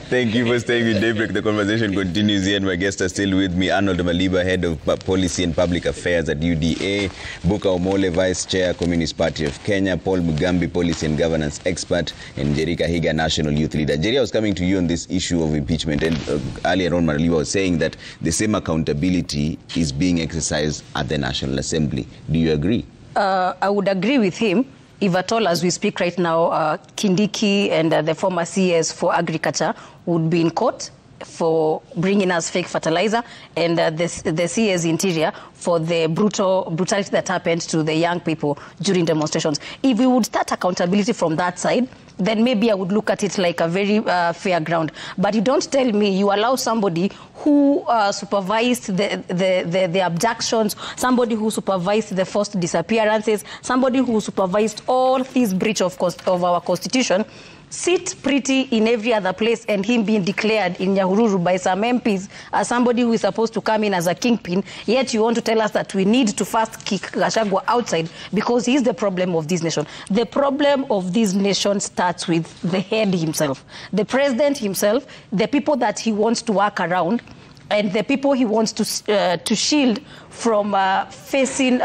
Thank you for staying with Daybreak. The conversation continues here, and my guests are still with me. Arnold Maliba, Head of Policy and Public Affairs at UDA. Booker Omole, Vice Chair, Communist Party of Kenya. Paul Mugambi, Policy and Governance Expert. And Jerry Kahiga, National Youth Leader. Jerry, I was coming to you on this issue of impeachment. And earlier on, Maliba was saying that the same accountability is being exercised at the National Assembly. Do you agree? I would agree with him. If at all, as we speak right now, Kindiki and the former CS for agriculture would be in court for bringing us fake fertilizer, and the CS Interior for the brutality that happened to the young people during demonstrations. If we would start accountability from that side, then maybe I would look at it like a very fair ground. But you don't tell me you allow somebody who supervised the abductions, somebody who supervised the forced disappearances, somebody who supervised all these breach of our constitution, sit pretty in every other place, and him being declared in Nyahururu by some MPs as somebody who is supposed to come in as a kingpin, yet you want to tell us that we need to first kick Gachagua outside because he is the problem of this nation. The problem of this nation starts with the head himself, the president himself, the people that he wants to work around, and the people he wants to shield from facing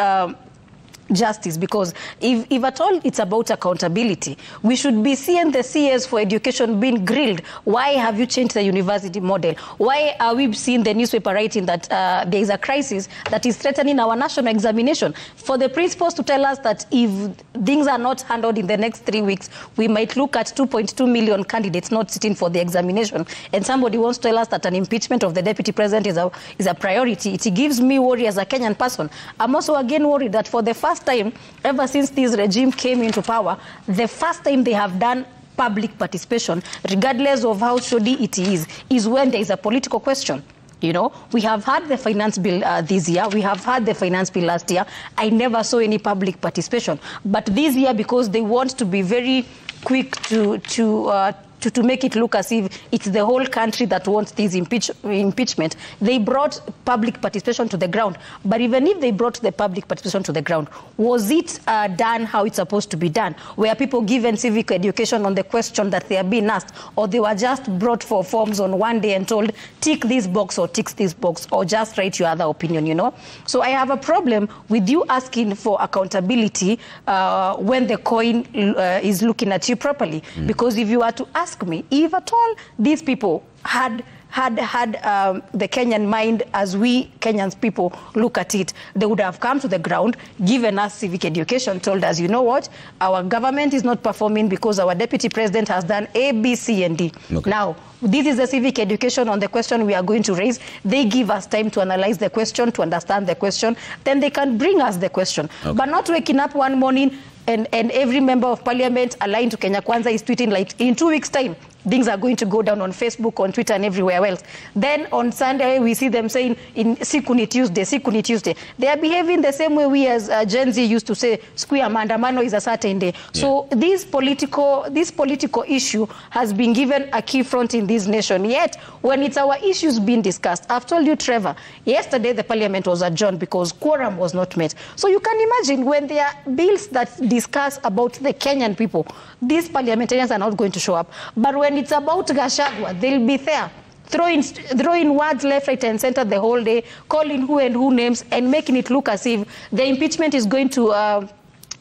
justice. Because if at all it's about accountability, we should be seeing the CS for education being grilled. Why have you changed the university model? Why are we seeing the newspaper writing that there is a crisis that is threatening our national examination? For the principals to tell us that if things are not handled in the next 3 weeks, we might look at 2.2 million candidates not sitting for the examination, and somebody wants to tell us that an impeachment of the deputy president is a priority, it gives me worry as a Kenyan person. I'm also again worried that for the first time, ever since this regime came into power, the first time they have done public participation, regardless of how shoddy it is when there is a political question. You know, we have had the finance bill this year. We have had the finance bill last year. I never saw any public participation. But this year, because they want to be very quick to make it look as if it's the whole country that wants this impeachment, they brought public participation to the ground. But even if they brought the public participation to the ground, was it done how it's supposed to be done? Were people given civic education on the question that they are being asked, or they were just brought for forms on one day and told, tick this box or tick this box, or just write your other opinion, you know? So I have a problem with you asking for accountability when the coin is looking at you properly. Because if you were to ask me, if at all these people had the Kenyan mind as we Kenyans people look at it, they would have come to the ground, given us civic education, told us, you know what, our government is not performing because our deputy president has done A, B, C, and D. Okay. Now, this is the civic education on the question we are going to raise. They give us time to analyze the question, to understand the question, then they can bring us the question. Okay. But not waking up one morning and every member of parliament aligned to Kenya Kwanza is tweeting like, in 2 weeks' time, things are going to go down on Facebook, on Twitter, and everywhere else. Then on Sunday, we see them saying, in Sikuni Tuesday. They are behaving the same way we as Gen Z used to say, Square Maandamano is a certain day. Yeah. So this political issue has been given a key front in this nation. Yet, when it's our issues being discussed, I've told you, Trevor, yesterday the parliament was adjourned because quorum was not met. So you can imagine when there are bills that discuss about the Kenyan people, these parliamentarians are not going to show up. But when it's about Gachagua, they'll be there, throwing words left, right, and center the whole day, calling who and who names, and making it look as if the impeachment is going to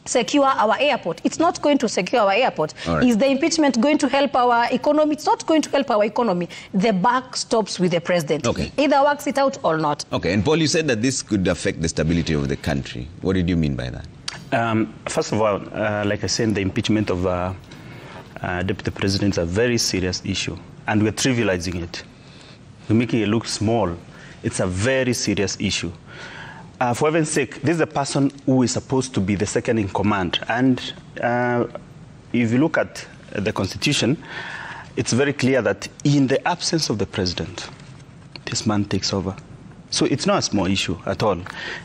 secure our airport. It's not going to secure our airport. Right. Is the impeachment going to help our economy? It's not going to help our economy. The buck stops with the president. Okay. Either works it out or not. Okay, and Paul, you said that this could affect the stability of the country. What did you mean by that? First of all, like I said, the impeachment of Deputy President is a very serious issue, and we're trivializing it. We're making it look small. It's a very serious issue. For heaven's sake, this is a person who is supposed to be the second in command. And if you look at the Constitution, it's very clear that in the absence of the president, this man takes over. So it's not a small issue at all.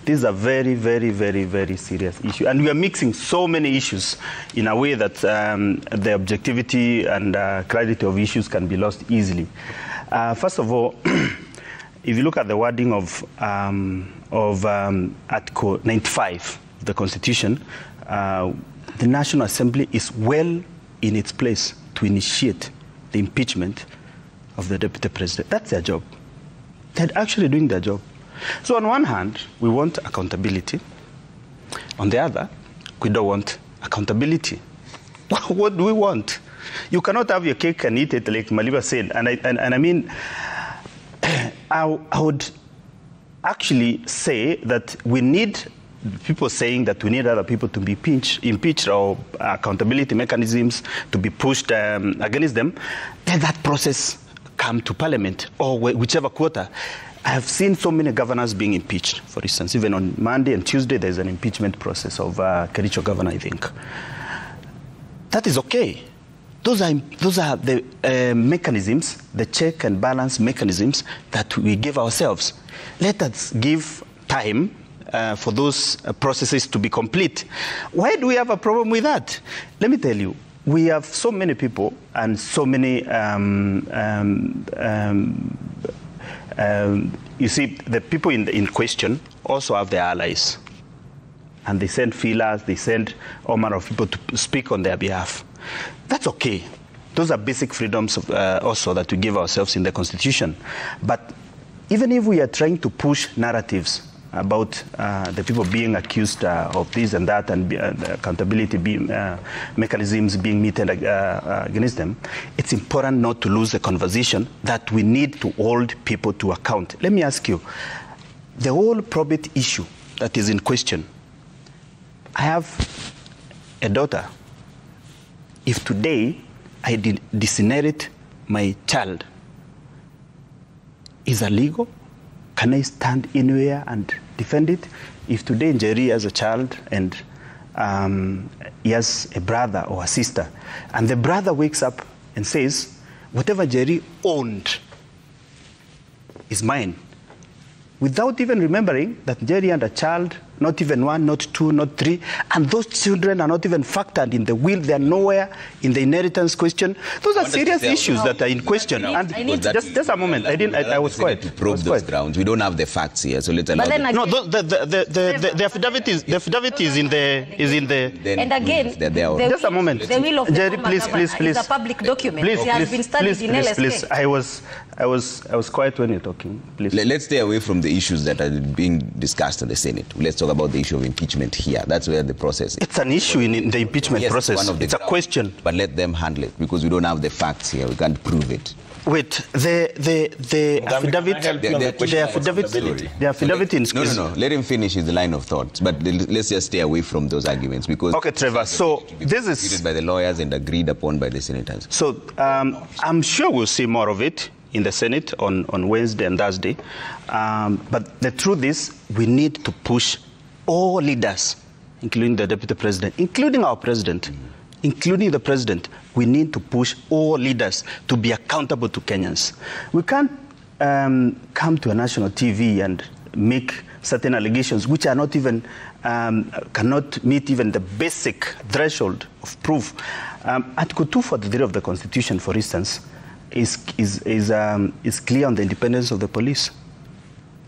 This is a very, very, very, very serious issue. And we are mixing so many issues in a way that the objectivity and clarity of issues can be lost easily. First of all, if you look at the wording of Article 95 of the Constitution, the National Assembly is well in its place to initiate the impeachment of the deputy president. That's their job. They're actually doing their job. So on one hand, we want accountability. On the other, we don't want accountability. What do we want? You cannot have your cake and eat it, like Maliba said. And I mean, I would actually say that we need people saying that we need other people to be impeached or accountability mechanisms to be pushed against them. Let that process come to Parliament or whichever quarter. I have seen so many governors being impeached. For instance, even on Monday and Tuesday, there's an impeachment process of Kericho governor, I think. That is okay. Those are the mechanisms, the check and balance mechanisms that we give ourselves. Let us give time for those processes to be complete. Why do we have a problem with that? Let me tell you, we have so many people and so many, you see, the people in question also have their allies. And they send feelers, they send all manner of people to speak on their behalf. That's okay. Those are basic freedoms also that we give ourselves in the Constitution. But even if we are trying to push narratives about the people being accused of this and that and accountability mechanisms being meted against them, it's important not to lose the conversation that we need to hold people to account. Let me ask you, the whole probate issue that is in question, I have a daughter. If today I disinherit my child, is that legal? Can I stand anywhere and defend it? If today Njeri has a child and he has a brother or a sister, and the brother wakes up and says, whatever Njeri owned is mine, without even remembering that Njeri had a child, not even one, not two, not three, and those children are not even factored in the will, they are nowhere in the inheritance question. Those are serious issues that are in question. And just a moment, I was quiet. To probe those grounds. We don't have the facts here, so let's allow them. No, the affidavit is in the And again, just a moment. The will of the Jerry, please. is a public document. It has been studied in LSK. Please. I was quiet when you're talking. Please. Let's stay away from the issues that are being discussed in the Senate. Let's talk about the issue of impeachment here. That's where the process is. It's an issue in the impeachment process. It's a question. But let them handle it, because we don't have the facts here. We can't prove it. Wait, the affidavit in No. Let him finish his line of thoughts. But let's just stay away from those arguments, because okay, Trevor. So this is treated by the lawyers and agreed upon by the senators. So I'm sure we'll see more of it in the Senate on Wednesday and Thursday. But the truth is, we need to push all leaders, including the deputy president, including our president, including the president. We need to push all leaders to be accountable to Kenyans. We can't come to a national TV and make certain allegations which are not even, cannot meet even the basic threshold of proof. Article 243 of the Constitution, for instance, is clear on the independence of the police.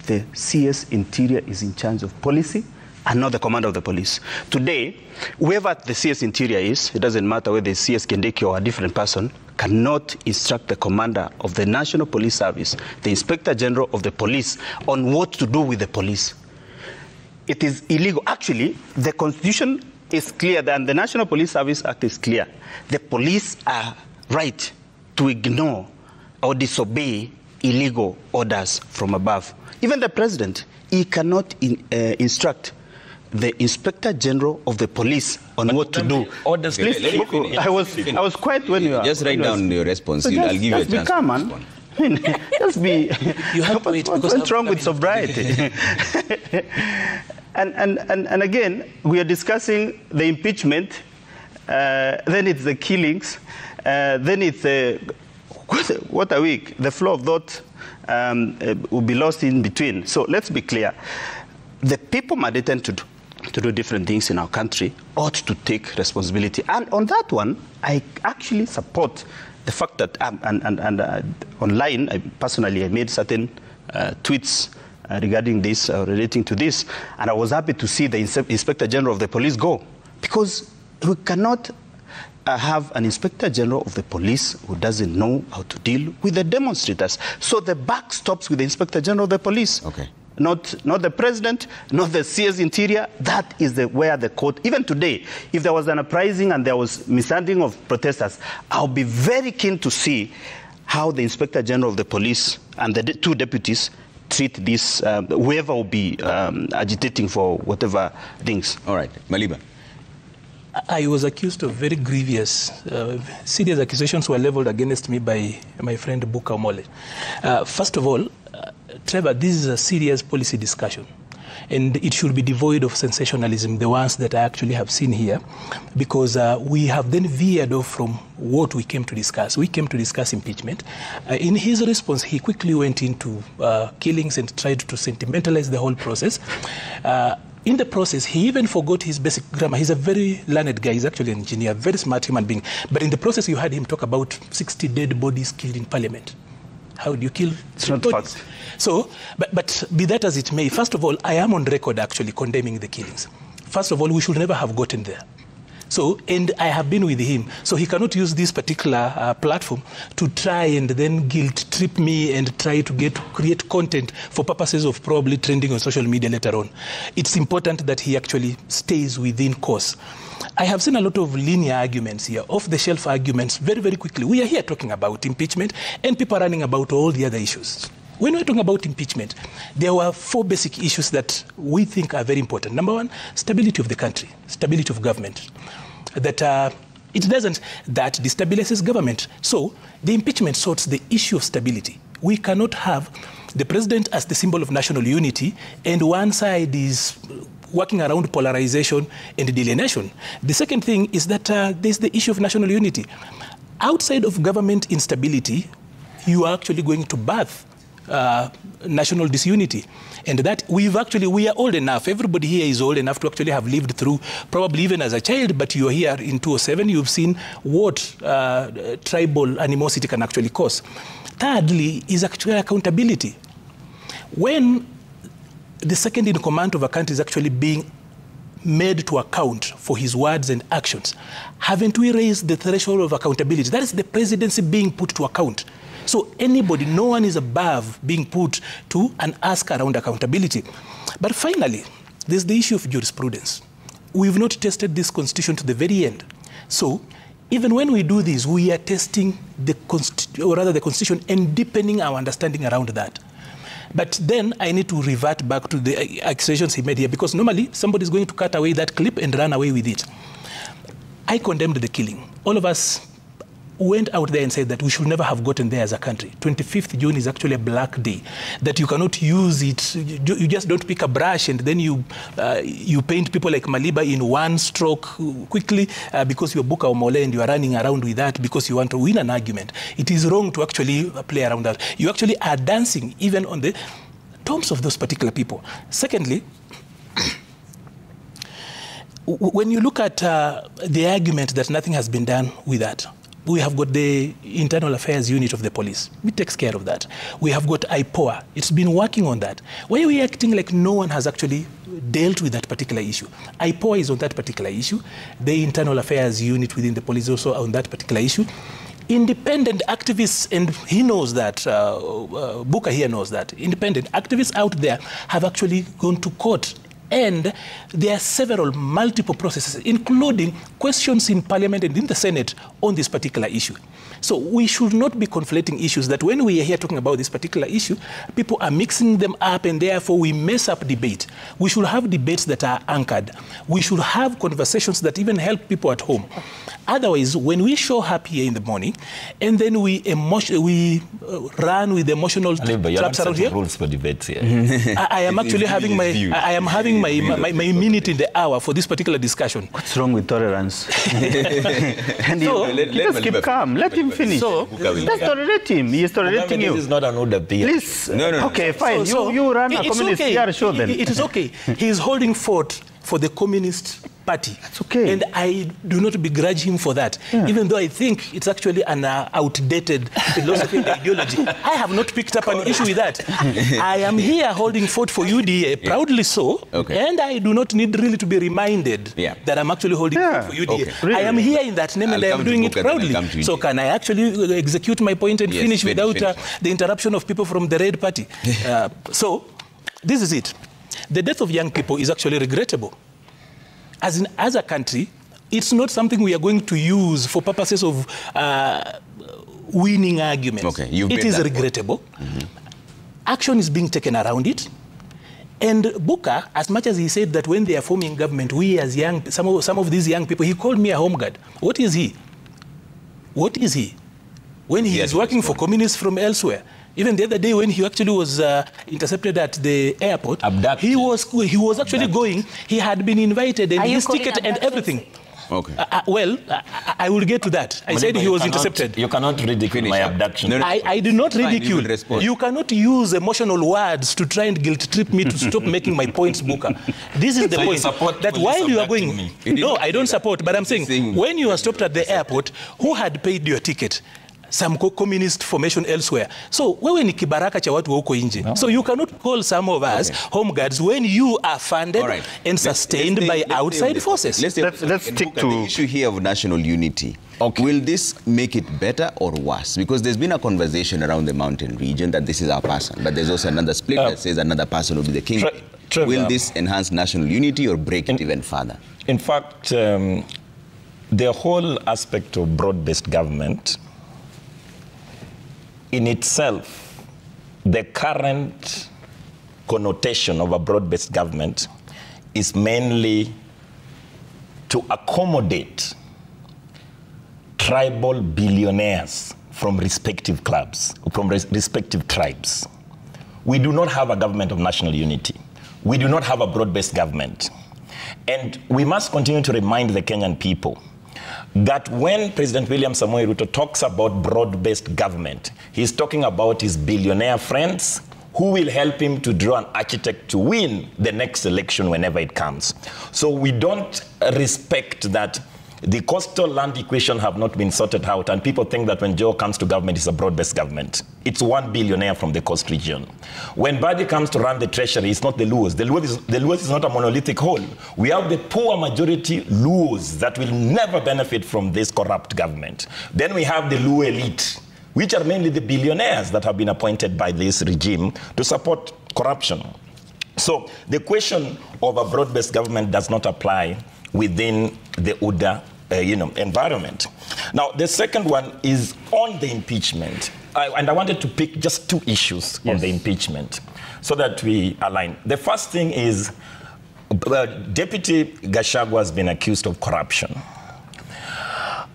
The CS Interior is in charge of policy and not the commander of the police. Today, whoever the CS Interior is, it doesn't matter whether it's CS Kindiki or a different person, cannot instruct the commander of the National Police Service, the Inspector General of the police, on what to do with the police. It is illegal. Actually, the Constitution is clear, and the National Police Service Act is clear. The police are right to ignore or disobey illegal orders from above. Even the president, he cannot instruct the Inspector General of the police on what to do. Orders. I was quiet when you are. Just write down your response. So I'll give you a chance. Just be calm, man. Just be. You have to wait. What's wrong with sobriety? And again, we are discussing the impeachment. Then it's the killings. Then it's what a week. The flow of thought will be lost in between. So let's be clear. The people mandated to do different things in our country ought to take responsibility. And on that one, I actually support the fact that, online, I made certain tweets regarding this, relating to this, and I was happy to see the Inspector General of the police go, because we cannot have an Inspector General of the Police who doesn't know how to deal with the demonstrators. So the buck stops with the Inspector General of the Police. Okay. Not the President, not the CS Interior. That is where the court, even today, if there was an uprising and there was mishandling of protesters, I'll be very keen to see how the Inspector General of the Police and the two deputies treat this, whoever will be agitating for whatever things. All right, Maliba. I was accused of very grievous, serious accusations were leveled against me by my friend Buka Omole. First of all, Trevor, this is a serious policy discussion, and it should be devoid of sensationalism, the ones that I actually have seen here, because we have then veered off from what we came to discuss. We came to discuss impeachment. In his response, he quickly went into killings and tried to sentimentalize the whole process. In the process, he even forgot his basic grammar. He's a very learned guy. He's actually an engineer, very smart human being. But in the process, you had him talk about 60 dead bodies killed in Parliament. How do you kill? It's not bodies? fact. So, but be that as it may, first of all, I am on record actually condemning the killings. First of all, we should never have gotten there. So, and I have been with him, so he cannot use this particular platform to try and then guilt trip me and try to create content for purposes of probably trending on social media later on. It's important that he actually stays within course. I have seen a lot of linear arguments here, off-the-shelf arguments, very, very quickly. We are here talking about impeachment, and people are running about all the other issues. When we're talking about impeachment, there were 4 basic issues that we think are very important. Number one, stability of the country, stability of government. That it doesn't, that destabilizes government. So the impeachment sorts the issue of stability. We cannot have the president as the symbol of national unity, and one side is working around polarization and delineation. The second thing is that there's the issue of national unity. Outside of government instability, you are actually going to birth national disunity. And that we are old enough, everybody here is old enough to actually have lived through, probably even as a child, but you're here in 2007, you've seen what tribal animosity can actually cause. Thirdly is actually accountability. When the second in command of a country is actually being made to account for his words and actions, haven't we raised the threshold of accountability? That is the presidency being put to account. So anybody, no one is above being put to and ask around accountability. But finally, there's the issue of jurisprudence. We've not tested this constitution to the very end. So even when we do this, we are testing the constitution and deepening our understanding around that. But then I need to revert back to the accusations he made here, because normally somebody's going to cut away that clip and run away with it. I condemned the killing. All of us went out there and said that we should never have gotten there as a country. 25th June is actually a black day, that you cannot use it. You just don't pick a brush and then you paint people like Maliba in one stroke quickly because you're Buka Omole and you are running around with that because you want to win an argument. It is wrong to actually play around that. You actually are dancing even on the tombs of those particular people. Secondly, when you look at the argument that nothing has been done with that, we have got the internal affairs unit of the police. It takes care of that. We have got IPOA. It's been working on that. Why are we acting like no one has actually dealt with that particular issue? IPOA is on that particular issue. The internal affairs unit within the police also on that particular issue. Independent activists, and he knows that, Buka here knows that, independent activists out there have actually gone to court. And there are several multiple processes, including questions in Parliament and in the Senate on this particular issue. So we should not be conflating issues that when we are here talking about this particular issue, people are mixing them up and therefore we mess up debate. We should have debates that are anchored. We should have conversations that even help people at home. Otherwise, when we show up here in the morning and then we run with emotional traps around here. Rules for debates here. I am actually having my minute in the hour for this particular discussion. What's wrong with tolerance? And so, just keep calm. Let him finish. So, just tolerate him. He is tolerating you. This is not an order here. Please. No. Okay, fine. You run a communist PR show then. It is okay. He is holding fort for the Communist party. That's okay. And I do not begrudge him for that, even though I think it's actually an outdated philosophy and ideology. I have not picked up an issue with that. I am here holding fort for UDA, proudly so, and I do not need really to be reminded that I'm actually holding fort for UDA. Really? I am here in that name and I am doing it proudly. So can I actually execute my point and finish without the interruption of people from the Red Party? So this is it. The death of young people is actually regrettable. As a country, it's not something we are going to use for purposes of winning arguments. It is regrettable. Action is being taken around it. And Booker, as much as he said that when they are forming government, we as young, some of these young people, he called me a home guard. What is he? What is he? When he is working for communists from elsewhere. Even the other day when he actually was intercepted at the airport, he was actually going, he had been invited and his ticket and everything. Well, I will get to that. I said he was intercepted. You cannot ridicule my abduction. I did not ridicule. You cannot use emotional words to try and guilt trip me to stop making my points, Booker. This is the point. That while you are going... No, I don't support, but I'm saying, when you are stopped at the airport, who had paid your ticket? Some communist formation elsewhere. So wewe ni kibaraka cha watu huko nje. So you cannot call some of us home guards when you are funded and sustained by outside forces. Let's stick to the issue here of national unity. Will this make it better or worse? Because there's been a conversation around the mountain region that this is our person, but there's also another split that says another person will be the king. Will this enhance national unity or break it even further? In fact, the whole aspect of broad-based government in itself, the current connotation of a broad-based government is mainly to accommodate tribal billionaires from respective clubs, from respective tribes. We do not have a government of national unity. We do not have a broad-based government. And we must continue to remind the Kenyan people that when President William Samoei Ruto talks about broad-based government, he's talking about his billionaire friends who will help him to draw an architect to win the next election whenever it comes. So we don't respect that the coastal land equation have not been sorted out, and people think that when Joe comes to government, it's a broad-based government. It's one billionaire from the coast region. When Badi comes to run the treasury, it's not the Luos. The Luos is not a monolithic whole. We have the poor majority Luos that will never benefit from this corrupt government. Then we have the Luo elite, which are mainly the billionaires that have been appointed by this regime to support corruption. So the question of a broad-based government does not apply within the UDA environment. Now, the second one is on the impeachment. And I wanted to pick just two issues on the impeachment so that we align. The first thing is Deputy Gachagua has been accused of corruption.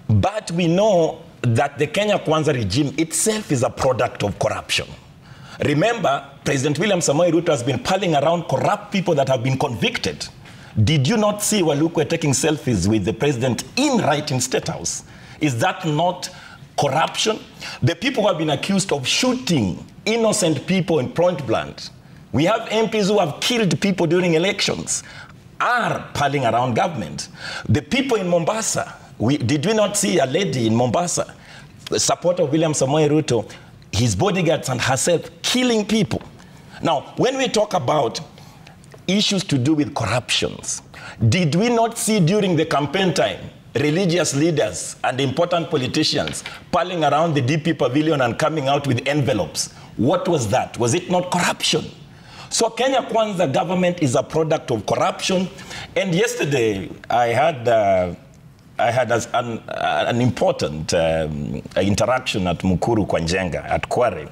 But we know that the Kenya Kwanza regime itself is a product of corruption. Remember, President William Samoei Ruto has been palling around corrupt people that have been convicted. Did you not see Walukwe taking selfies with the president in State House? Is that not corruption? The people who have been accused of shooting innocent people in point blank. We have MPs who have killed people during elections, are palling around government. The people in Mombasa, did we not see a lady in Mombasa, the supporter of William Samoei Ruto, his bodyguards and herself killing people? Now, when we talk about issues to do with corruptions, did we not see during the campaign time religious leaders and important politicians palling around the DP pavilion and coming out with envelopes? What was that? Was it not corruption? So Kenya Kwanza government is a product of corruption. And yesterday I had an important interaction at Mukuru kwa Njenga at Kware.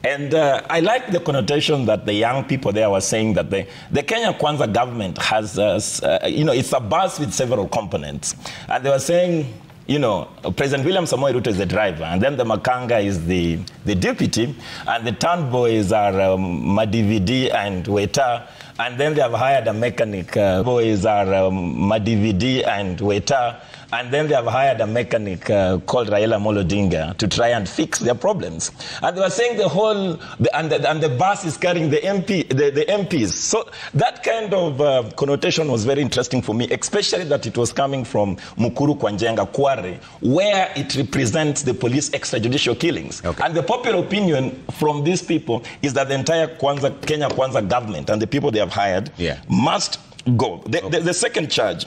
And I like the connotation that the young people there were saying that the Kenya Kwanza government has, it's a bus with several components. And they were saying, President William Samoei Ruto is the driver, and then the Makanga is the deputy, and the turn boys are Madividi and Weta, and then they have hired a mechanic. Boys are Madividi and Weta, And then they have hired a mechanic called Raila Amolo Odinga to try and fix their problems. And they were saying the bus is carrying the MPs. So that kind of connotation was very interesting for me, especially that it was coming from Mukuru kwa Njenga, Kware, where it represents the police extrajudicial killings. Okay. And the popular opinion from these people is that the entire Kenya Kwanza government and the people they have hired must go. The second charge,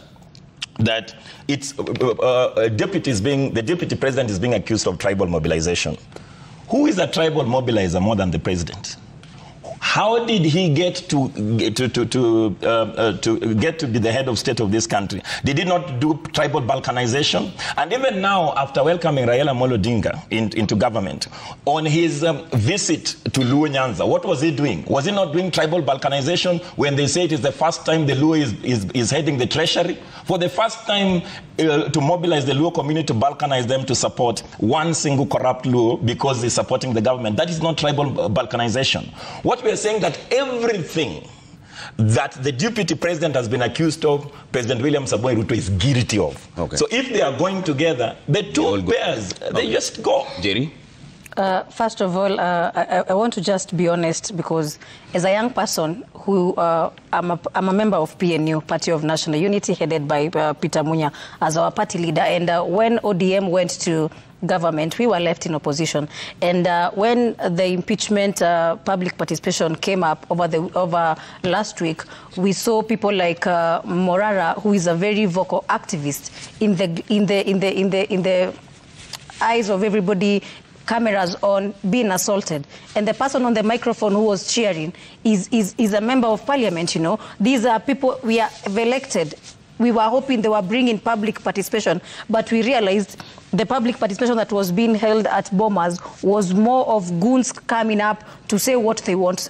that it's the deputy president is being accused of tribal mobilization. Who is a tribal mobilizer more than the president? How did he get to be the head of state of this country? Did he not do tribal balkanization? And even now, after welcoming Raila Amolo Odinga into government, on his visit to Luo Nyanza, what was he doing? Was he not doing tribal balkanization when they say it is the first time the Luo is heading the treasury? For the first time to mobilize the Luo community, to balkanize them, to support one single corrupt Luo because he's supporting the government. That is not tribal balkanization. What we are saying that everything that the deputy president has been accused of, President William Samoei Ruto is guilty of. Okay. So if they are going together, the two pairs, they just go. Jerry? First of all, I want to just be honest, because as a young person who I'm a member of PNU, Party of National Unity, headed by Peter Munya as our party leader. And when ODM went to government, we were left in opposition. And when the impeachment public participation came up over last week, we saw people like Morara, who is a very vocal activist, in the eyes of everybody, cameras on, being assaulted. And the person on the microphone who was cheering is a member of parliament, you know. These are people we have elected. We were hoping they were bringing public participation, but we realized the public participation that was being held at Bomas was more of goons coming up to say what they want,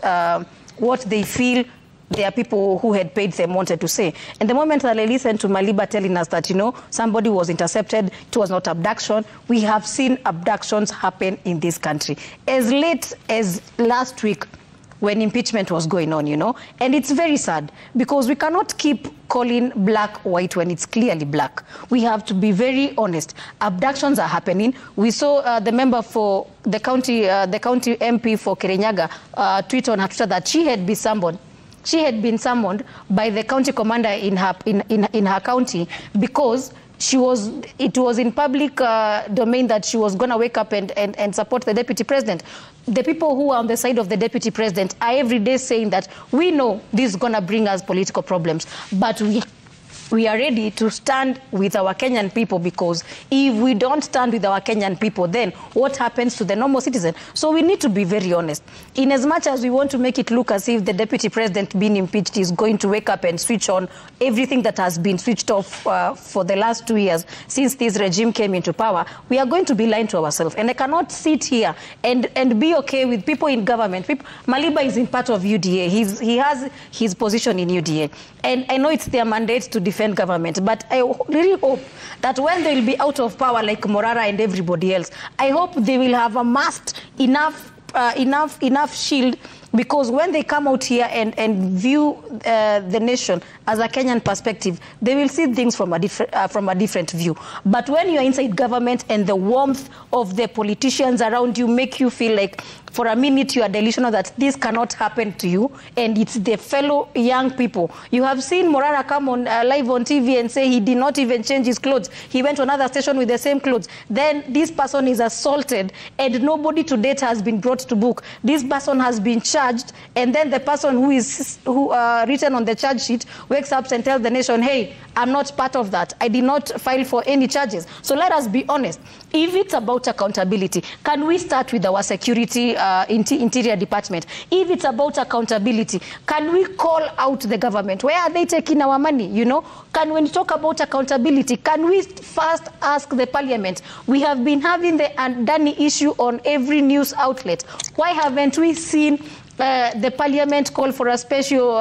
what they feel there are people who had paid them wanted to say. And the moment that I listened to Maliba telling us that, you know, somebody was intercepted, it was not abduction, we have seen abductions happen in this country. As late as last week, when impeachment was going on, you know, and it's very sad because we cannot keep calling black white when it's clearly black. We have to be very honest. Abductions are happening. We saw the member for the county MP for Kirinyaga tweet on her Twitter that she had been summoned. She had been summoned by the county commander in her county because it was in public domain that she was going to wake up and support the deputy president. The people who are on the side of the deputy president are every day saying that we know this is going to bring us political problems, but we are ready to stand with our Kenyan people, because if we don't stand with our Kenyan people, then what happens to the normal citizen? So we need to be very honest. In as much as we want to make it look as if the deputy president being impeached is going to wake up and switch on everything that has been switched off for the last 2 years since this regime came into power, we are going to be lying to ourselves. And I cannot sit here and be okay with people in government. Maliba is in part of UDA. He has his position in UDA. And I know it's their mandate to defend government, but I really hope that when they will be out of power like Morara and everybody else, I hope they will have amassed enough shield, because when they come out here and view the nation as a Kenyan perspective, they will see things from a different view. But when you're inside government and the warmth of the politicians around you make you feel like for a minute you are delusional that this cannot happen to you, and it's the fellow young people. You have seen Morara come on live on TV and say he did not even change his clothes. He went to another station with the same clothes. Then this person is assaulted and nobody to date has been brought to book. This person has been charged, and then the person who written on the charge sheet wakes up and tells the nation, hey, I'm not part of that. I did not file for any charges. So let us be honest. If it's about accountability, can we start with our security interior department? If it's about accountability, can we call out the government? Where are they taking our money? You know, when we talk about accountability, can we first ask the parliament? We have been having the Adani issue on every news outlet. Why haven't we seen the parliament call for a special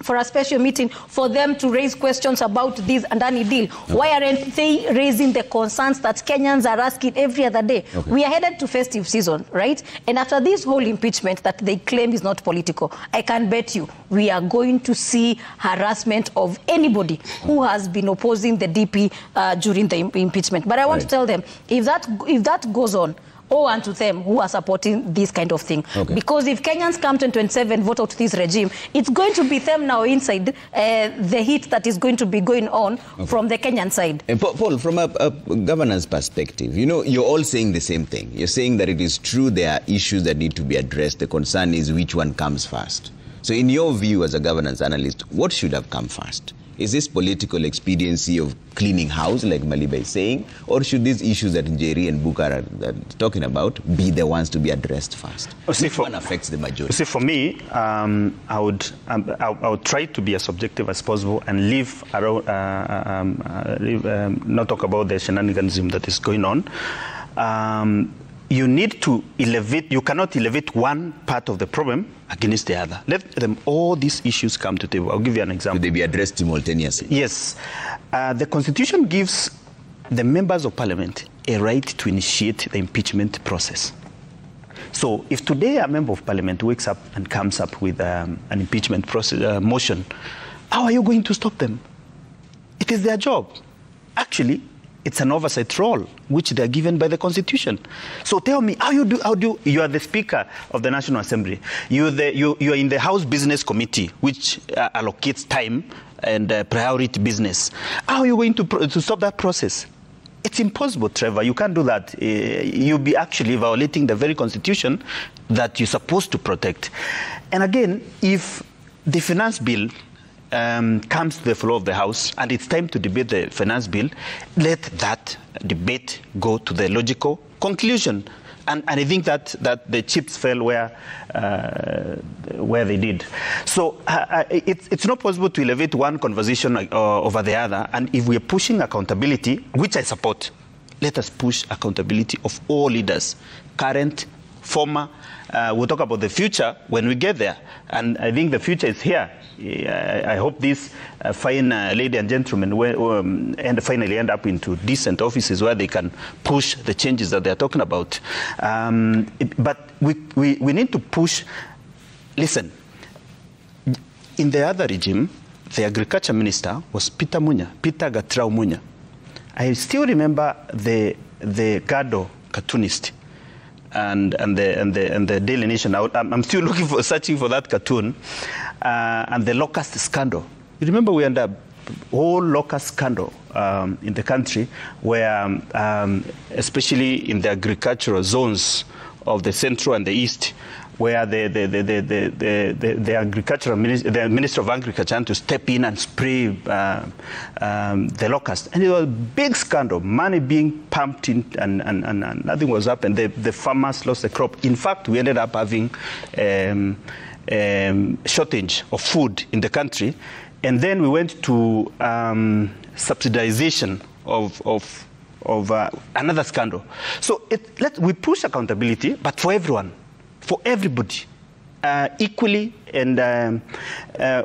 for a special meeting for them to raise questions about this Adani deal. Why aren't they raising the concerns that Kenyans are asking every other day? We are headed to festive season, right? And after this whole impeachment that they claim is not political, I can bet you we are going to see harassment of anybody who has been opposing the DP during the impeachment. But I want to tell them, if that goes on, woe unto them who are supporting this kind of thing. Because if Kenyans come to 2027 vote out this regime, it's going to be them now inside the heat that is going to be going on from the Kenyan side. And Paul, from a governance perspective, you know, you're all saying the same thing. You're saying that it is true there are issues that need to be addressed. The concern is which one comes first. So in your view as a governance analyst, what should have come first? Is this political expediency of cleaning house, like Maliba is saying, or should these issues that Njeri and Bukar are talking about be the ones to be addressed first? Which one affects the majority? See, for me, I would try to be as objective as possible and leave around, not talk about the shenaniganism that is going on. You need to elevate, you cannot elevate one part of the problem against the other. Let them, all these issues come to the table. I'll give you an example. Should they be addressed simultaneously? Yes. The Constitution gives the members of Parliament a right to initiate the impeachment process. So if today a member of Parliament wakes up and comes up with an impeachment process, motion, how are you going to stop them? It is their job. Actually, it's an oversight role which they are given by the Constitution. So tell me, how do you are the Speaker of the National Assembly. You are in the House Business Committee, which allocates time and priority business. How are you going to stop that process? It's impossible, Trevor. You can't do that. You'll be actually violating the very Constitution that you're supposed to protect. And again, if the finance bill comes to the floor of the House and it's time to debate the finance bill, let that debate go to the logical conclusion. And I think that the chips fell where they did. So it's not possible to elevate one conversation over the other. And if we're pushing accountability, which I support, let us push accountability of all leaders, current, former. We'll talk about the future when we get there. And I think the future is here. I hope these fine ladies and gentlemen finally end up into decent offices where they can push the changes that they're talking about. But we need to push. Listen, in the other regime, the agriculture minister was Peter Gatrao Munya. I still remember the Gado cartoonist. And the Daily Nation. I'm still searching for that cartoon, and the locust scandal. You remember we had a whole locust scandal in the country, where especially in the agricultural zones of the central and the east, where the Minister of Agriculture had to step in and spray the locust. And it was a big scandal, money being pumped in and nothing was up, and the farmers lost the crop. In fact, we ended up having shortage of food in the country. And then we went to subsidization of another scandal. So we push accountability, but for everyone. For everybody, equally and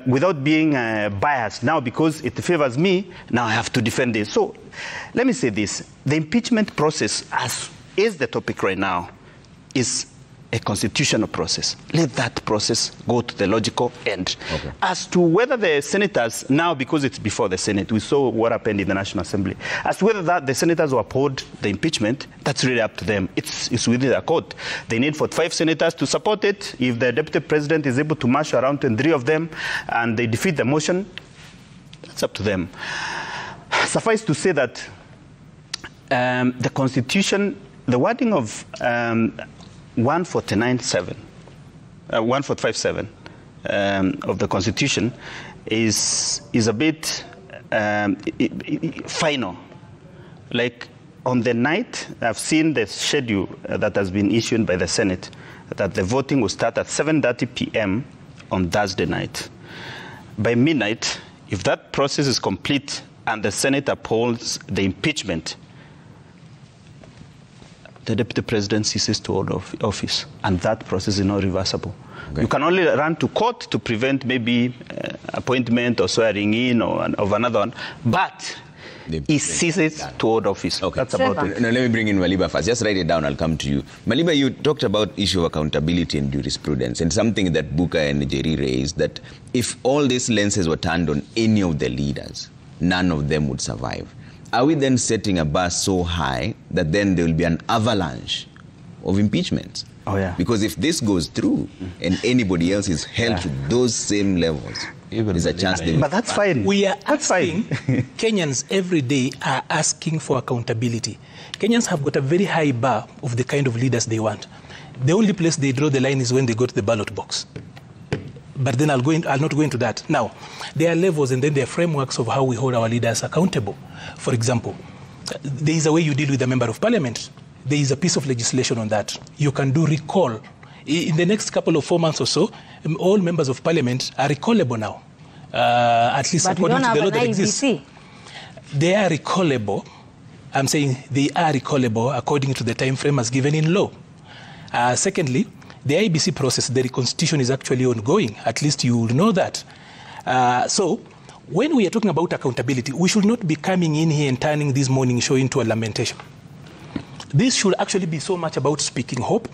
without being biased. Now, because it favors me, now I have to defend this. So let me say this. The impeachment process, as is the topic right now, is a constitutional process. Let that process go to the logical end. Okay. As to whether the senators, now because it's before the Senate, we saw what happened in the National Assembly, as to whether the senators will uphold the impeachment, that's really up to them. It's within their court. They need 45 senators to support it. If the deputy president is able to marshal around 23 of them and they defeat the motion, that's up to them. Suffice to say that the Constitution, the wording of 145.7 of the Constitution is a bit final. Like on the night, I've seen the schedule that has been issued by the Senate, that the voting will start at 7:30 p.m. on Thursday night. By midnight, if that process is complete and the Senate upholds the impeachment, the deputy president ceases to hold office, and that process is not reversible. You can only run to court to prevent maybe appointment or swearing in or of another one, but he ceases to hold office. Okay. That's about it. Now, let me bring in Maliba first. Just write it down. I'll come to you. Maliba, you talked about issue of accountability and jurisprudence, and something that Buka and Njeri raised, that if all these lenses were turned on any of the leaders, none of them would survive. Are we then setting a bar so high that then there will be an avalanche of impeachments? Oh, yeah. Because if this goes through and anybody else is held to those same levels, there's a chance they will. But that's fine. We are asking, Kenyans every day are asking for accountability. Kenyans have got a very high bar of the kind of leaders they want. The only place they draw the line is when they go to the ballot box. But then I'll not go into that. Now, there are levels and then there are frameworks of how we hold our leaders accountable. For example, there is a way you deal with a member of parliament. There is a piece of legislation on that. You can do recall. In the next couple of 4 months or so, all members of parliament are recallable now. At least But according to the law that IEBC. exists. They are recallable. I'm saying they are recallable according to the time frame as given in law. Secondly, the IEBC process, the reconstitution is actually ongoing. At least you will know that. So when we are talking about accountability, we should not be coming in here and turning this morning show into a lamentation. This should actually be so much about speaking hope,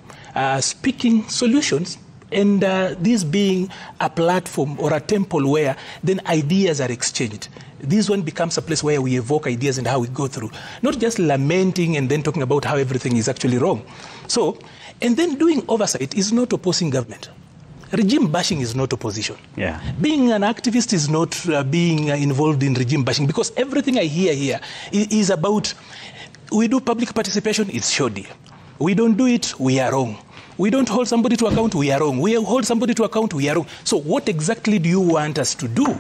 speaking solutions, and this being a platform or a temple where then ideas are exchanged. This one becomes a place where we evoke ideas and how we go through, not just lamenting and then talking about how everything is actually wrong. So, and then doing oversight is not opposing government. Regime bashing is not opposition. Yeah. Being an activist is not being involved in regime bashing, because everything I hear here is about, we do public participation, it's shoddy. We don't do it, we are wrong. We don't hold somebody to account, we are wrong. We hold somebody to account, we are wrong. So what exactly do you want us to do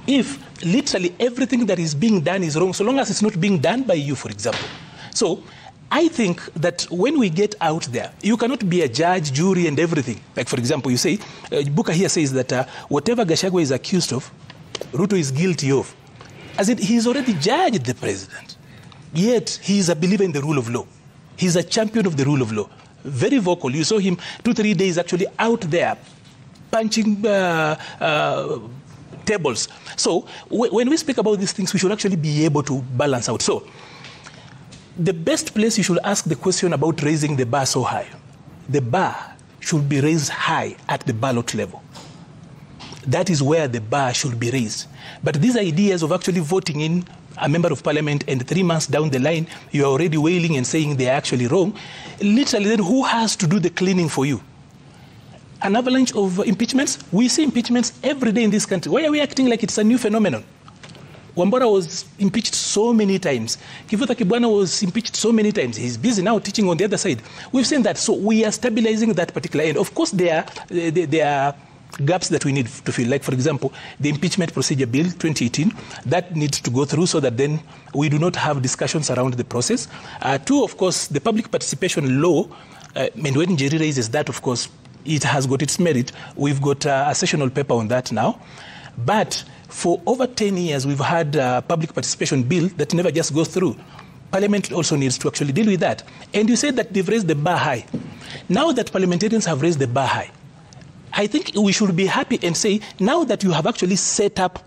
if literally everything that is being done is wrong, so long as it's not being done by you, for example? So I think that when we get out there, you cannot be a judge, jury, and everything. Like, for example, you say, Buka here says that whatever Gachagua is accused of, Ruto is guilty of. As in, he's already judged the president. Yet, he is a believer in the rule of law. He's a champion of the rule of law. Very vocal. You saw him 2-3 days actually out there punching tables. So when we speak about these things, we should actually be able to balance out. So the best place you should ask the question about raising the bar so high, the bar should be raised high at the ballot level. That is where the bar should be raised. But these ideas of actually voting in a member of parliament and 3 months down the line, you are already wailing and saying they are actually wrong, literally then who has to do the cleaning for you? An avalanche of impeachments? We see impeachments every day in this country. Why are we acting like it's a new phenomenon? Wambora was impeached so many times. Kivuta Kibwana was impeached so many times. He's busy now teaching on the other side. We've seen that. So we are stabilizing that particular end. Of course, there are gaps that we need to fill. Like, for example, the impeachment procedure bill 2018, that needs to go through so that then we do not have discussions around the process. Two, of course, the public participation law, and when Njeri raises that, of course, it has got its merit. We've got a sessional paper on that now. But for over 10 years, we've had a public participation bill that never just goes through. Parliament also needs to actually deal with that. And you said that they've raised the bar high. Now that parliamentarians have raised the bar high, I think we should be happy and say, now that you have actually set up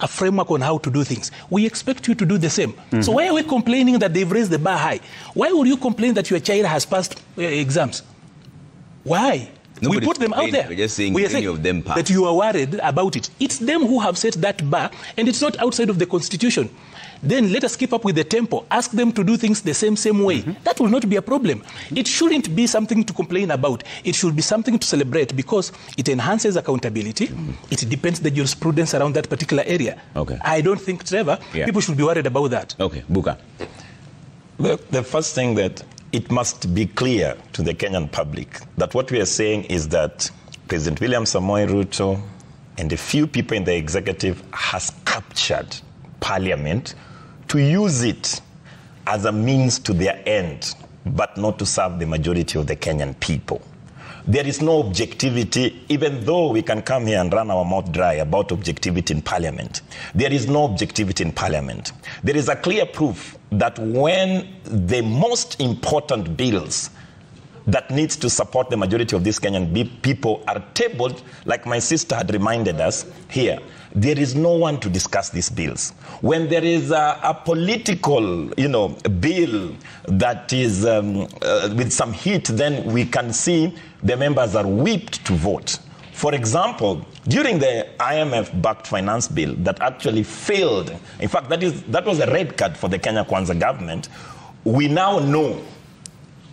a framework on how to do things, we expect you to do the same. Mm-hmm. So why are we complaining that they've raised the bar high? Why would you complain that your child has passed exams? Why? Nobody's we put them out there. We're just saying we are any of them pass. that you are worried about it. It's them who have set that bar, and it's not outside of the Constitution. Then let us keep up with the tempo. Ask them to do things the same way. Mm-hmm. That will not be a problem. It shouldn't be something to complain about. It should be something to celebrate because it enhances accountability. Mm-hmm. It depends the jurisprudence around that particular area. Okay. I don't think, Trevor, people should be worried about that. Okay, Buka. The first thing that it must be clear to the Kenyan public that what we are saying is that President William Samoei Ruto and a few people in the executive has captured Parliament to use it as a means to their end, but not to serve the majority of the Kenyan people. There is no objectivity, even though we can come here and run our mouth dry about objectivity in Parliament. There is no objectivity in Parliament. There is a clear proof that when the most important bills that needs to support the majority of these Kenyan people are tabled, like my sister had reminded us here. There is no one to discuss these bills. When there is a political, bill that is with some heat, then we can see the members are whipped to vote. For example, during the IMF-backed finance bill that actually failed, in fact, that was a red card for the Kenya Kwanza government, we now know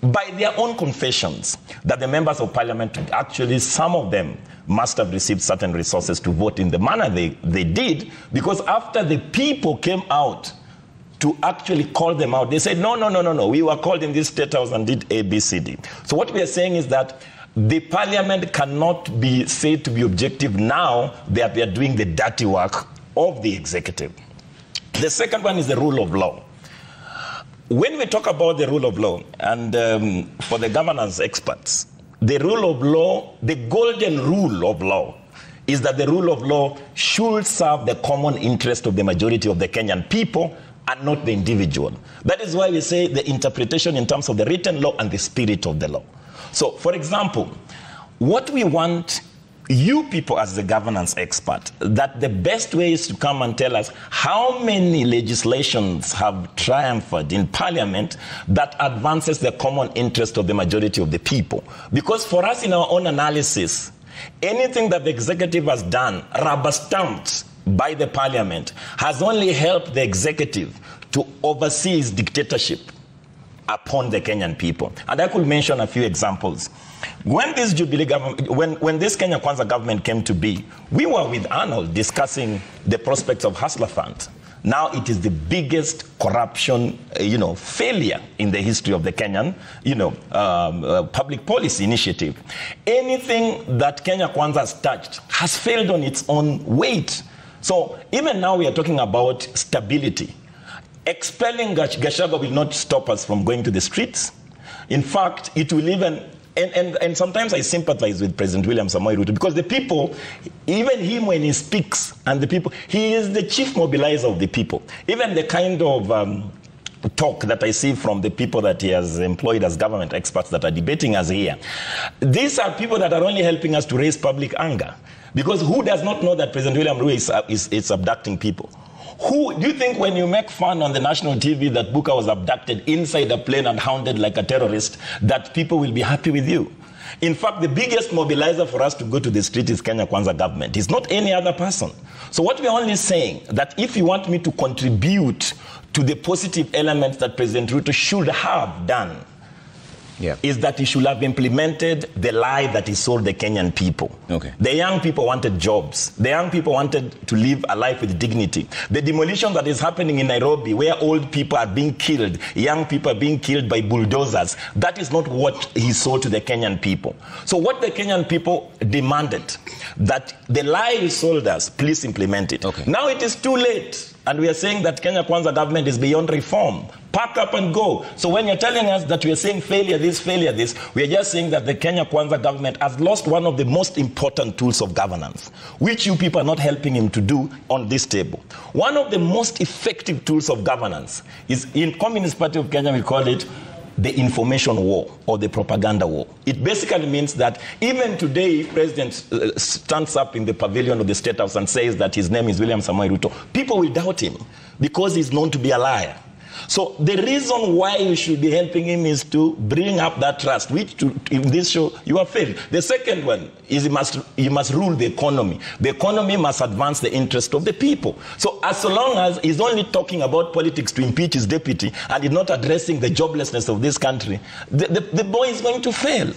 by their own confessions that the members of parliament, actually some of them must have received certain resources to vote in the manner they did, because after the people came out to actually call them out, they said, no, we were called in this state house and did A, B, C, D. So what we are saying is that the parliament cannot be said to be objective now that they are doing the dirty work of the executive. The second one is the rule of law. When we talk about the rule of law, and for the governance experts, the rule of law, the golden rule of law, is that the rule of law should serve the common interest of the majority of the Kenyan people and not the individual. That is why we say the interpretation in terms of the written law and the spirit of the law. So, for example, what we want you people as the governance expert, that the best way is to come and tell us how many legislations have triumphed in parliament that advances the common interest of the majority of the people. Because for us in our own analysis, anything that the executive has done, rubber stamped by the parliament, has only helped the executive to oversee his dictatorship upon the Kenyan people. And I could mention a few examples. When this Jubilee government, when this Kenya Kwanza government came to be, we were with Arnold discussing the prospects of Hustler Fund. Now it is the biggest corruption, failure in the history of the Kenyan, public policy initiative. Anything that Kenya Kwanza has touched has failed on its own weight. So even now we are talking about stability. Expelling Gachagua will not stop us from going to the streets. In fact, it will even, and sometimes I sympathize with President William Samoei Ruto, because the people, even him when he speaks, and the people, he is the chief mobilizer of the people. Even the kind of talk that I see from the people that he has employed as government experts that are debating us here, these are people that are only helping us to raise public anger. Because who does not know that President William Ruto is abducting people? Who do you think when you make fun on the national TV that Buka was abducted inside a plane and hounded like a terrorist, that people will be happy with you? In fact, the biggest mobilizer for us to go to the street is Kenya Kwanza government. It's not any other person. So what we're only saying, that if you want me to contribute to the positive elements that President Ruto should have done, is that he should have implemented the lie that he sold the Kenyan people. Okay. The young people wanted jobs. The young people wanted to live a life with dignity. The demolition that is happening in Nairobi, where old people are being killed, young people are being killed by bulldozers, that is not what he sold to the Kenyan people. So what the Kenyan people demanded, that the lie he sold us, please implement it. Okay. Now it is too late. And we are saying that Kenya Kwanza government is beyond reform. Pack up and go. So when you're telling us that we are saying failure this, we are just saying that the Kenya Kwanza government has lost one of the most important tools of governance, which you people are not helping him to do on this table. One of the most effective tools of governance is, in Communist Party of Kenya, we call it the information war or the propaganda war. It basically means that even today, if President stands up in the pavilion of the State House and says that his name is William Samoei Ruto, people will doubt him because he's known to be a liar. So the reason why you should be helping him is to bring up that trust, which in this show you have failed. The second one is you must rule the economy. The economy must advance the interest of the people. So as long as he's only talking about politics to impeach his deputy and he's not addressing the joblessness of this country, the boy is going to fail.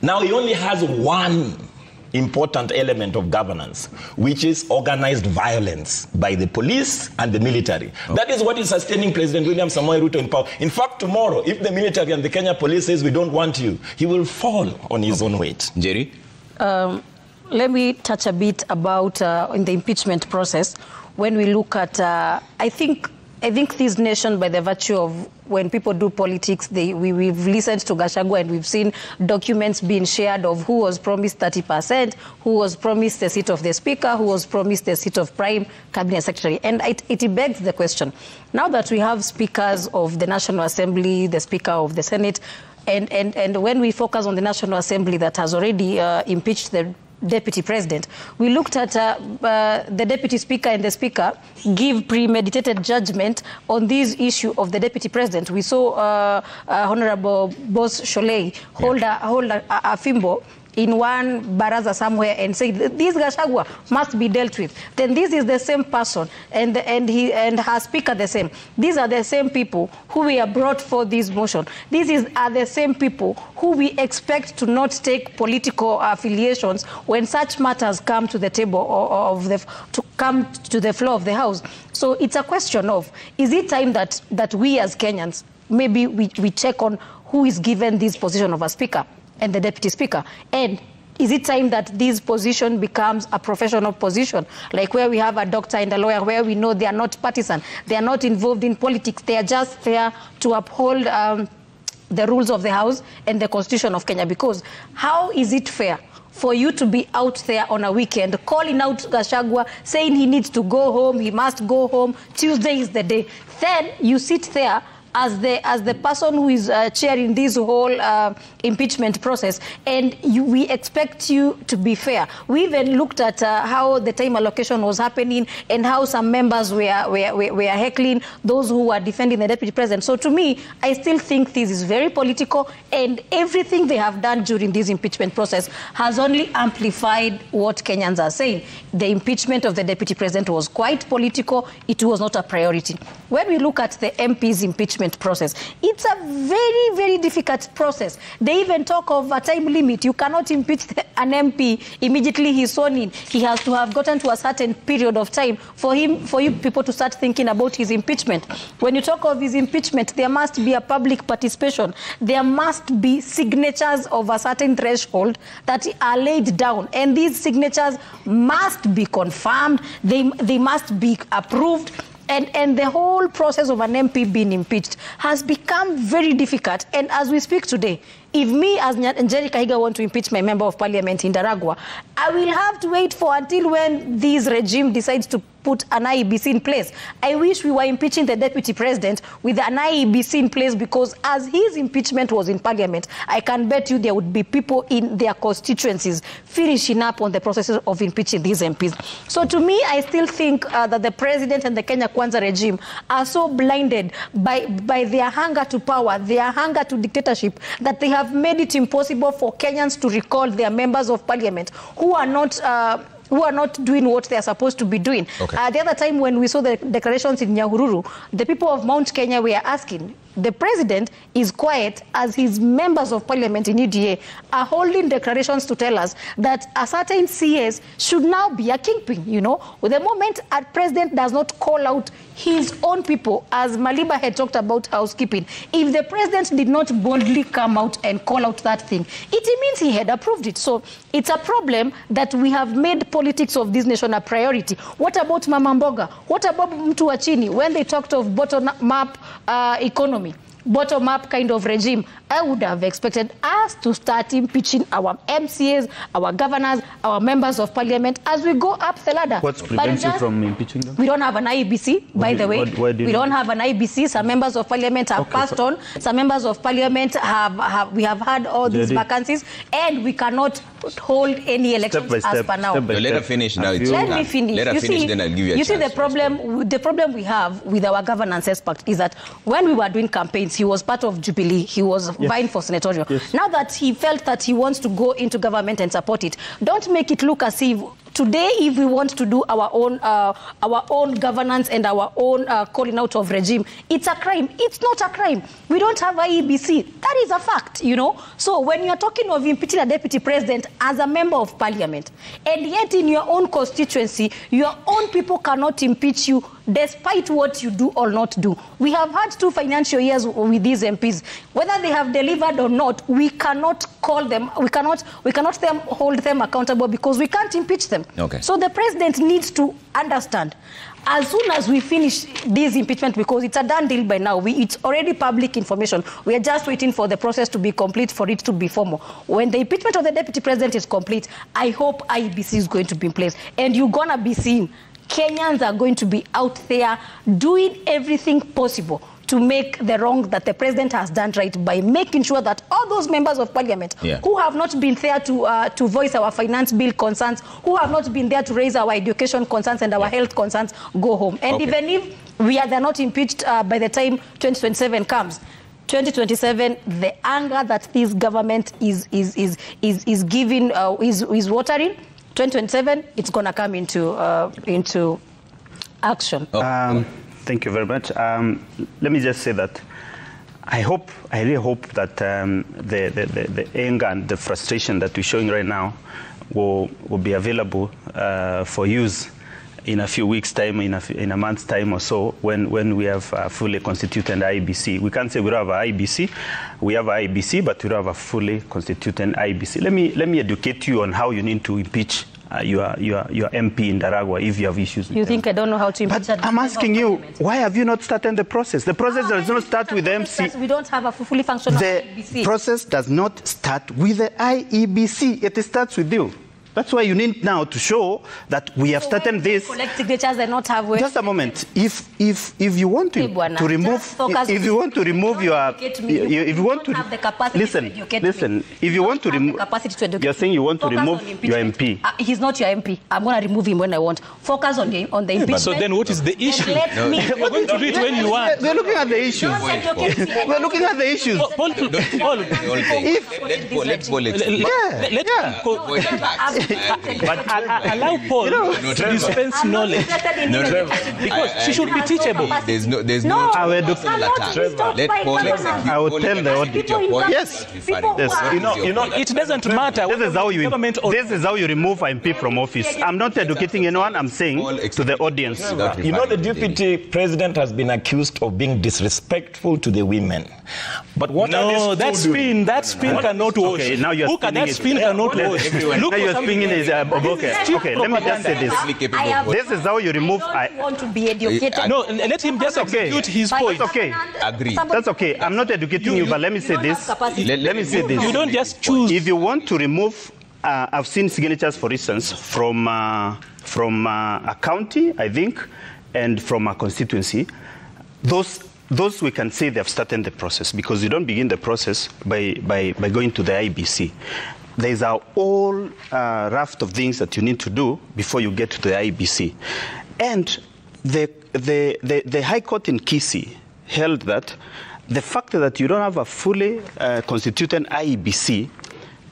Now he only has one important element of governance, which is organized violence by the police and the military. Okay. That is what is sustaining President William Samoei Ruto in power. In fact, tomorrow, if the military and the Kenya police says we don't want you, he will fall on his own weight. Jerry? Let me touch a bit about in the impeachment process. When we look at, I think this nation, by the virtue of when people do politics, we've listened to Gachagua and we've seen documents being shared of who was promised 30%, who was promised the seat of the speaker, who was promised the seat of prime cabinet secretary. And it begs the question, now that we have speakers of the National Assembly, the speaker of the Senate, and when we focus on the National Assembly that has already impeached the Deputy President, we looked at the Deputy Speaker and the Speaker give premeditated judgment on this issue of the Deputy President. We saw Honorable Boss Sholei hold a fimbo in one baraza somewhere and say this Gachagua must be dealt with. Then this is the same person and her speaker the same. These are the same people who we are brought for this motion. These are the same people who we expect to not take political affiliations when such matters come to the table to come to the floor of the House. So it's a question of, is it time that we as Kenyans, maybe we check on who is given this position of a speaker and the Deputy Speaker, and is it time that this position becomes a professional position, like where we have a doctor and a lawyer, where we know they are not partisan, they are not involved in politics, they are just there to uphold the rules of the House and the Constitution of Kenya? Because how is it fair for you to be out there on a weekend calling out Gachagua, saying he needs to go home, he must go home, Tuesday is the day, then you sit there as the person who is chairing this whole impeachment process, and we expect you to be fair. We even looked at how the time allocation was happening and how some members were heckling those who were defending the Deputy President. So to me, I still think this is very political, and everything they have done during this impeachment process has only amplified what Kenyans are saying. The impeachment of the Deputy President was quite political. It was not a priority. When we look at the MP's impeachment process, it's a very, very difficult process. They even talk of a time limit. You cannot impeach an MP immediately he's sworn in. He has to have gotten to a certain period of time for you people to start thinking about his impeachment. When you talk of his impeachment, there must be a public participation. There must be signatures of a certain threshold that are laid down, and these signatures must be confirmed. They must be approved. And the whole process of an MP being impeached has become very difficult. And as we speak today, if me as Njeri Kahiga want to impeach my member of parliament in Daragwa, I will have to wait for until when this regime decides to put an IEBC in place. I wish we were impeaching the Deputy President with an IEBC in place, because as his impeachment was in parliament, I can bet you there would be people in their constituencies finishing up on the process of impeaching these MPs. So to me, I still think that the President and the Kenya Kwanza regime are so blinded by their hunger to power, their hunger to dictatorship, that they have made it impossible for Kenyans to recall their members of parliament who are not doing what they are supposed to be doing. Okay. The other time when we saw the declarations in Nyahururu, the people of Mount Kenya were asking, the president is quiet as his members of parliament in UDA are holding declarations to tell us that a certain CS should now be a kingpin, you know. The moment a president does not call out his own people, as Maliba had talked about housekeeping, if the president did not boldly come out and call out that thing, it means he had approved it. So it's a problem that we have made politics of this nation a priority. What about Mama Mboga? What about Mtu wa Chini when they talked of bottom-up economy? Bottom-up kind of regime? I would have expected us to start impeaching our MCAs, our governors, our members of parliament as we go up the ladder. What prevents you from impeaching them? We don't have an IEBC, by the way. We don't have an IEBC. Some members of parliament have passed on. Some members of parliament we have had all these vacancies, and we cannot hold any elections as per now. Let her finish now. Let me finish. Let her finish, then I'll give you a chance. You see, the problem we have with our governance expert is that when we were doing campaigns, he was part of Jubilee. He was vying for senatorial. Yes. Now that he felt that he wants to go into government and support it, don't make it look as if today, if we want to do our own governance and our own calling out of regime, it's a crime. It's not a crime. We don't have IEBC. That is a fact, you know. So when you're talking of impeaching a deputy president as a member of parliament, and yet in your own constituency, your own people cannot impeach you despite what you do or not do. We have had 2 financial years with these MPs. Whether they have delivered or not, we cannot call them, we cannot hold them accountable because we can't impeach them. Okay. So the president needs to understand, as soon as we finish this impeachment, because it's a done deal by now, it's already public information. We are just waiting for the process to be complete for it to be formal. When the impeachment of the deputy president is complete, I hope IEBC is going to be in place. And you're going to be seeing Kenyans are going to be out there doing everything possible to make the wrong that the president has done right by making sure that all those members of parliament who have not been there to voice our finance bill concerns, who have not been there to raise our education concerns and our health concerns, go home. And even if they're not impeached by the time 2027 comes, 2027, the anger that this government is giving is watering. 2027, it's going to come into action. Thank you very much. Let me just say that I really hope that the anger and the frustration that we're showing right now will be available for use in a few weeks' time, in a month's time or so, when we have a fully constituted IEBC. We can't say we don't have an IEBC. We have an IEBC, but we don't have a fully constituted IEBC. Let me educate you on how you need to impeach your MP in Daragwa if you have issues with You think I don't know how to impeach? But I'm asking you, why have you not started the process? The process does not start with the MC. We don't have a fully functional IEBC. The process does not start with the IEBC. It starts with you. That's why you need now to show that we have started this. Collect signatures and not have. Just a moment. If you want to remove, if you want to remove your, if you want to have the capacity listen. If you want to remove, you're saying you want to remove your MP. He's not your MP. I'm going to remove him when I want. Focus on the impeachment. So then, what is the issue? We're going to do it when you want. We're looking at the issues. We're looking at the issues. But allow Paul to dispense knowledge because she should be teachable. There's no. I will Let Paul execute. I will tell the audience. Yes. It doesn't matter. This is how you remove an MP from office. I'm not educating anyone. I'm saying to the audience. You know, the deputy president has been accused of being disrespectful to the women. But what that spin cannot wash. Okay, now you're that spin cannot wash. Look, you're spinning is okay. Let me just say this. This is how you remove. I want to be educated. No, let him just execute his point. That's okay. Agree. That's okay. I'm not educating you, but let me say this. Let me say this. You don't just choose. If you want to remove, I've seen signatures, for instance, from a county, I think, and from a constituency. Those we can say they have started the process because you don't begin the process by going to the IEBC. There's a whole raft of things that you need to do before you get to the IEBC. And the High Court in Kisii held that the fact that you don't have a fully constituted IEBC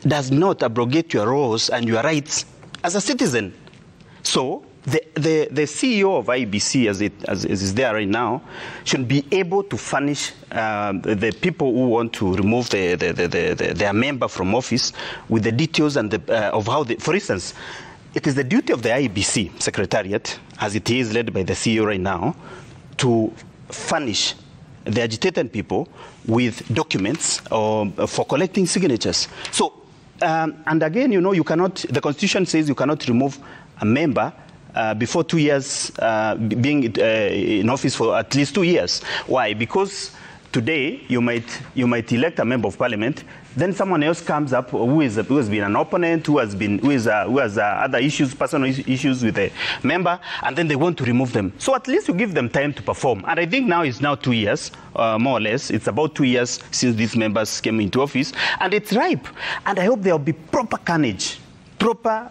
does not abrogate your roles and your rights as a citizen. So the CEO of IEBC, as is there right now, should be able to furnish the people who want to remove their member from office with the details and of how they, for instance, it is the duty of the IEBC Secretariat, as it is led by the CEO right now, to furnish the agitated people with documents for collecting signatures. So, and again, you know, you cannot, the Constitution says you cannot remove a member before 2 years being in office for at least 2 years. Why? Because today you might elect a member of parliament, then someone else comes up who has been an opponent, who has other issues, personal issues with a member, and then they want to remove them. So at least you give them time to perform. And I think now it's now 2 years, more or less. It's about 2 years since these members came into office, and it's ripe. And I hope there will be proper carnage, proper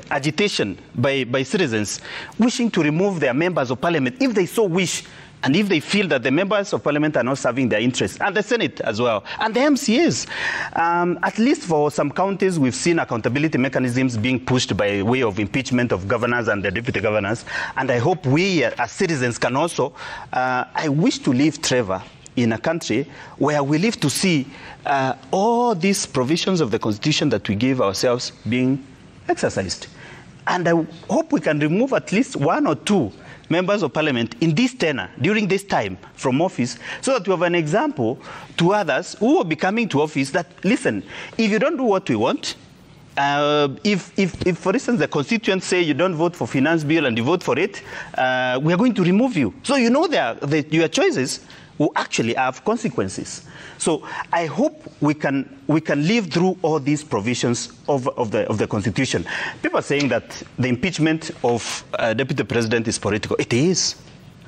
agitation by citizens wishing to remove their members of parliament if they so wish, and if they feel that the members of parliament are not serving their interests, and the Senate as well, and the MCAs. At least for some counties, we've seen accountability mechanisms being pushed by way of impeachment of governors and the deputy governors, and I hope we as citizens can also, I wish to leave Trevor in a country where we live to see all these provisions of the Constitution that we give ourselves being exercised. And I hope we can remove at least 1 or 2 members of parliament in this tenure, during this time, from office, so that we have an example to others who will be coming to office that, listen, if you don't do what we want, if for instance, the constituents say you don't vote for finance bill and you vote for it, we are going to remove you. So you know your choices will actually have consequences. So I hope we can live through all these provisions of the Constitution. People are saying that the impeachment of Deputy President is political. It is.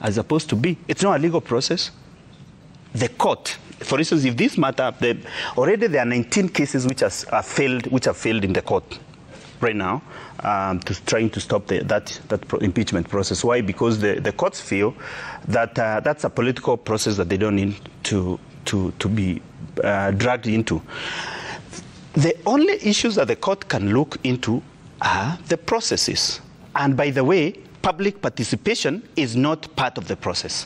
as opposed to B. It's not a legal process. The court, for instance, if this matter, already there are 19 cases which have failed in the court right now, trying to stop that impeachment process. Why? Because the courts feel that that's a political process that they don't need to be dragged into. The only issues that the court can look into are the processes. And by the way, public participation is not part of the process.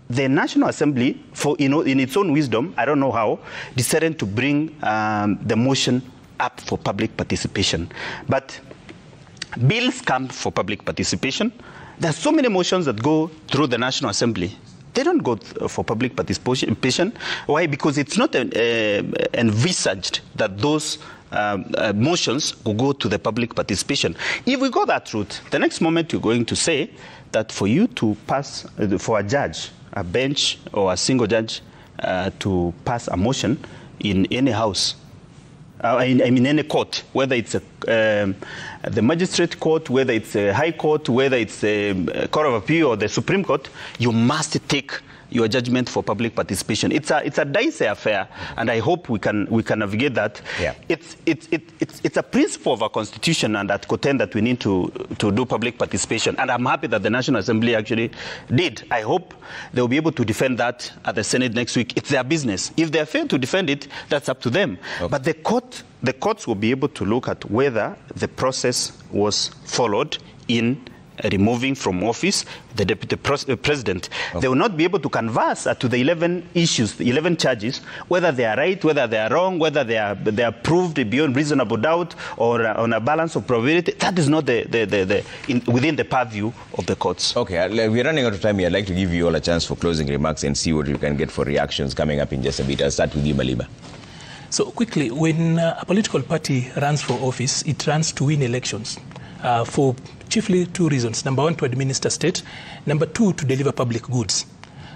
The National Assembly, in its own wisdom, I don't know how, decided to bring the motion up for public participation. But bills come for public participation. There are so many motions that go through the National Assembly. They don't go for public participation. Why? Because it's not envisaged that those motions will go to the public participation. If we go that route, the next moment you're going to say that for you to pass, for a judge, a bench or a single judge to pass a motion in any house, in any court, whether it's the magistrate court, whether it's a high court, whether it's a court of appeal or the Supreme Court, you must take your judgment for public participation. It's a dicey affair, and I hope we can navigate that. Yeah. It's a principle of our constitution and that contend that we need to do public participation, and I'm happy that the National Assembly actually did. I hope they'll be able to defend that at the Senate next week. It's their business. If they fail to defend it, that's up to them. Okay. But the courts will be able to look at whether the process was followed in removing from office the deputy president. Okay. They will not be able to canvass to the 11 issues, the 11 charges, whether they are right, whether they are wrong, whether they are proved beyond reasonable doubt or on a balance of probability. That is not within the purview of the courts. Okay, we're running out of time here. I'd like to give you all a chance for closing remarks and see what you can get for reactions coming up in just a bit. I'll start with you, Maliba. So quickly, when a political party runs for office, it runs to win elections for chiefly two reasons. Number one, to administer state. Number two, to deliver public goods.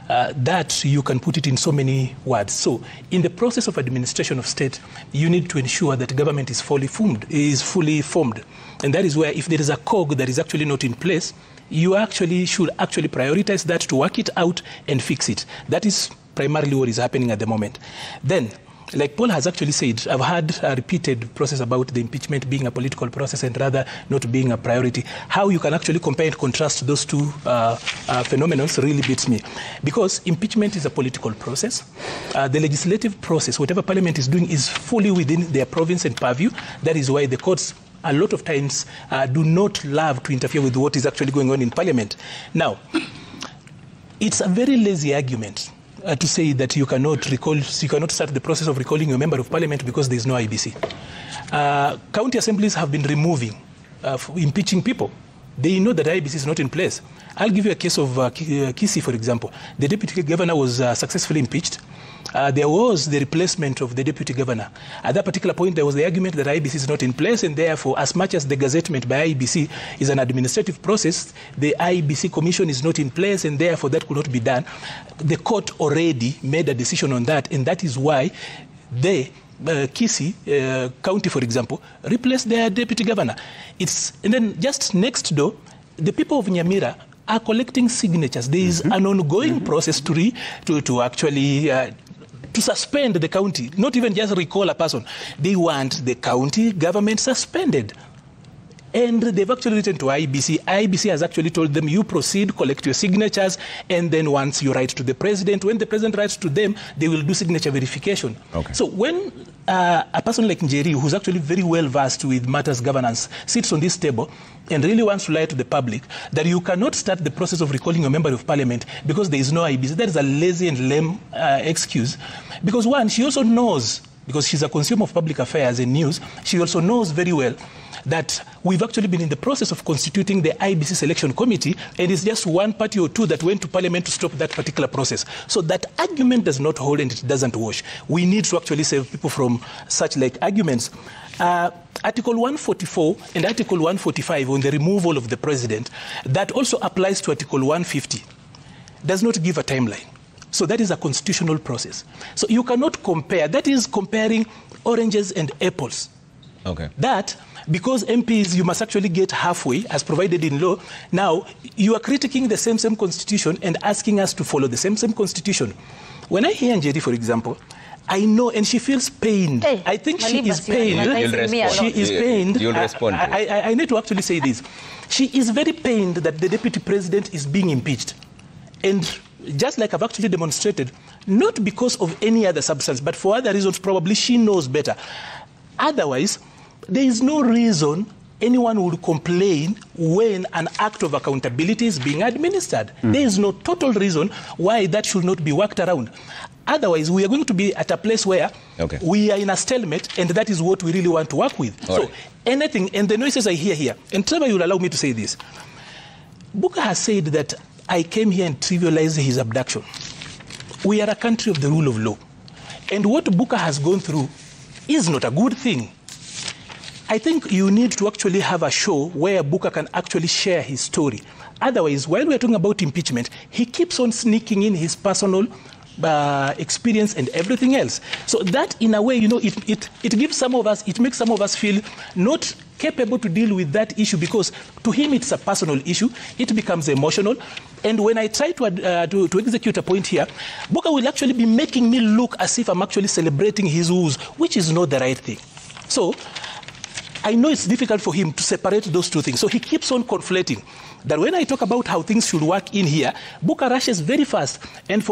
That you can put it in so many words. So in the process of administration of state, you need to ensure that government is fully formed. And that is where if there is a cog that is actually not in place, you should prioritize that to work it out and fix it. That is primarily what is happening at the moment. Then, like Paul has actually said, I've had a repeated process about the impeachment being a political process and rather not being a priority. How you can actually compare and contrast those two phenomena really beats me. Because impeachment is a political process. The legislative process, whatever Parliament is doing, is fully within their province and purview. That is why the courts a lot of times do not love to interfere with what is actually going on in Parliament. Now, it's a very lazy argument to say that you cannot start the process of recalling your member of parliament because there is no IBC. County assemblies have been removing, impeaching people. They know that IBC is not in place. I'll give you a case of Kisii, for example. The deputy governor was successfully impeached. There was the replacement of the deputy governor. At that particular point, there was the argument that IBC is not in place, and therefore, as much as the gazettement by IBC is an administrative process, the IBC commission is not in place, and therefore that could not be done. The court already made a decision on that, and that is why they Kisii County, for example, replaced their deputy governor. And then just next door, the people of Nyamira are collecting signatures. There is an ongoing process to actually to suspend the county, not even just recall a person. They want the county government suspended. And they've actually written to IBC. IBC has actually told them, you proceed, collect your signatures, and then once you write to the president, when the president writes to them, they will do signature verification. Okay. So when a person like Njeri, who's actually very well versed with matters governance, sits on this table and really wants to lie to the public that you cannot start the process of recalling a member of parliament because there is no IBC, that is a lazy and lame excuse. Because one, she also knows, because she's a consumer of public affairs and news, she also knows very well that we've actually been in the process of constituting the IBC selection committee, and it's just one party or two that went to parliament to stop that particular process. So that argument does not hold and it doesn't wash. We need to actually save people from such like arguments. Article 144 and Article 145 on the removal of the president, that also applies to Article 150, does not give a timeline. So that is a constitutional process. So you cannot compare. That is comparing oranges and apples. Okay. That, because MPs, you must actually get halfway, as provided in law. Now, you are critiquing the same constitution and asking us to follow the same constitution. When I hear Njeri, for example, I know, and she feels pained. Hey, I think she Maliba, is pained. You'll respond. She is pained. You'll respond. I need to actually say this. She is very pained that the deputy president is being impeached. And just like I've actually demonstrated, not because of any other substance, but for other reasons, probably she knows better. Otherwise, there is no reason anyone would complain when an act of accountability is being administered. There is no total reason why that should not be worked around. Otherwise, we are going to be at a place where we are in a stalemate, and that is what we really want to work with. So anything, and the noises I hear here, and Trevor, you'll allow me to say this. Buka has said that I came here and trivialized his abduction. We are a country of the rule of law. And what Buka has gone through is not a good thing. I think you need to actually have a show where Buka can actually share his story. Otherwise, while we're talking about impeachment, he keeps on sneaking in his personal experience and everything else. So that, in a way, you know, it gives some of us, it makes some of us feel not capable to deal with that issue, because to him it's a personal issue. It becomes emotional. And when I try to execute a point here, Buka will actually be making me look as if I'm actually celebrating his woes, which is not the right thing. So I know it's difficult for him to separate those two things. So he keeps on conflating that when I talk about how things should work in here, Buka rushes very fast and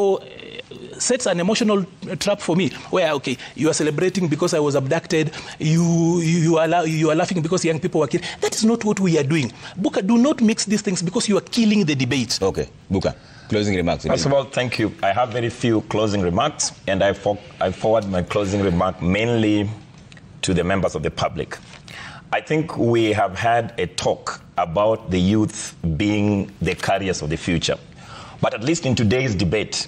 sets an emotional trap for me, where, okay, you are celebrating because I was abducted, you are laughing because young people were killed. That is not what we are doing. Buka, do not mix these things, because you are killing the debate. Okay, Buka, closing remarks. First of all, thank you. I have very few closing remarks, and I forward my closing remark mainly to the members of the public. I think we have had a talk about the youth being the carriers of the future. But at least in today's debate,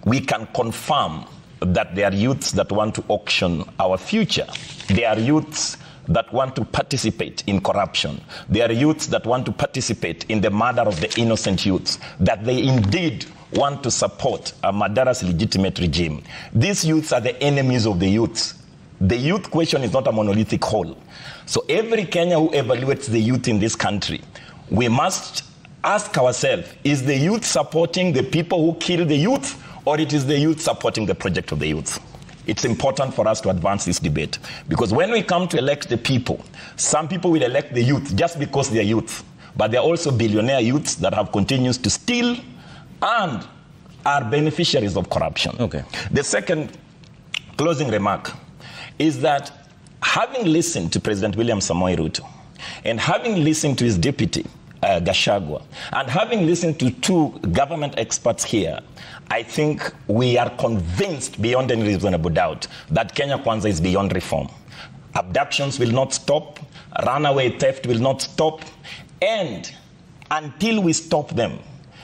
we can confirm that there are youths that want to auction our future. There are youths that want to participate in corruption. There are youths that want to participate in the murder of the innocent youths, that they indeed want to support a murderous legitimate regime. These youths are the enemies of the youths. The youth question is not a monolithic whole. So every Kenyan who evaluates the youth in this country, we must ask ourselves, is the youth supporting the people who kill the youth, or it is the youth supporting the project of the youth? It's important for us to advance this debate, because when we come to elect the people, some people will elect the youth just because they are youth, but there are also billionaire youths that have continued to steal and are beneficiaries of corruption. Okay. The second closing remark is that, having listened to President William Samoei Ruto and having listened to his deputy, Gachagua, and having listened to two government experts here, I think we are convinced beyond any reasonable doubt that Kenya Kwanza is beyond reform. Abductions will not stop, runaway theft will not stop, and until we stop them,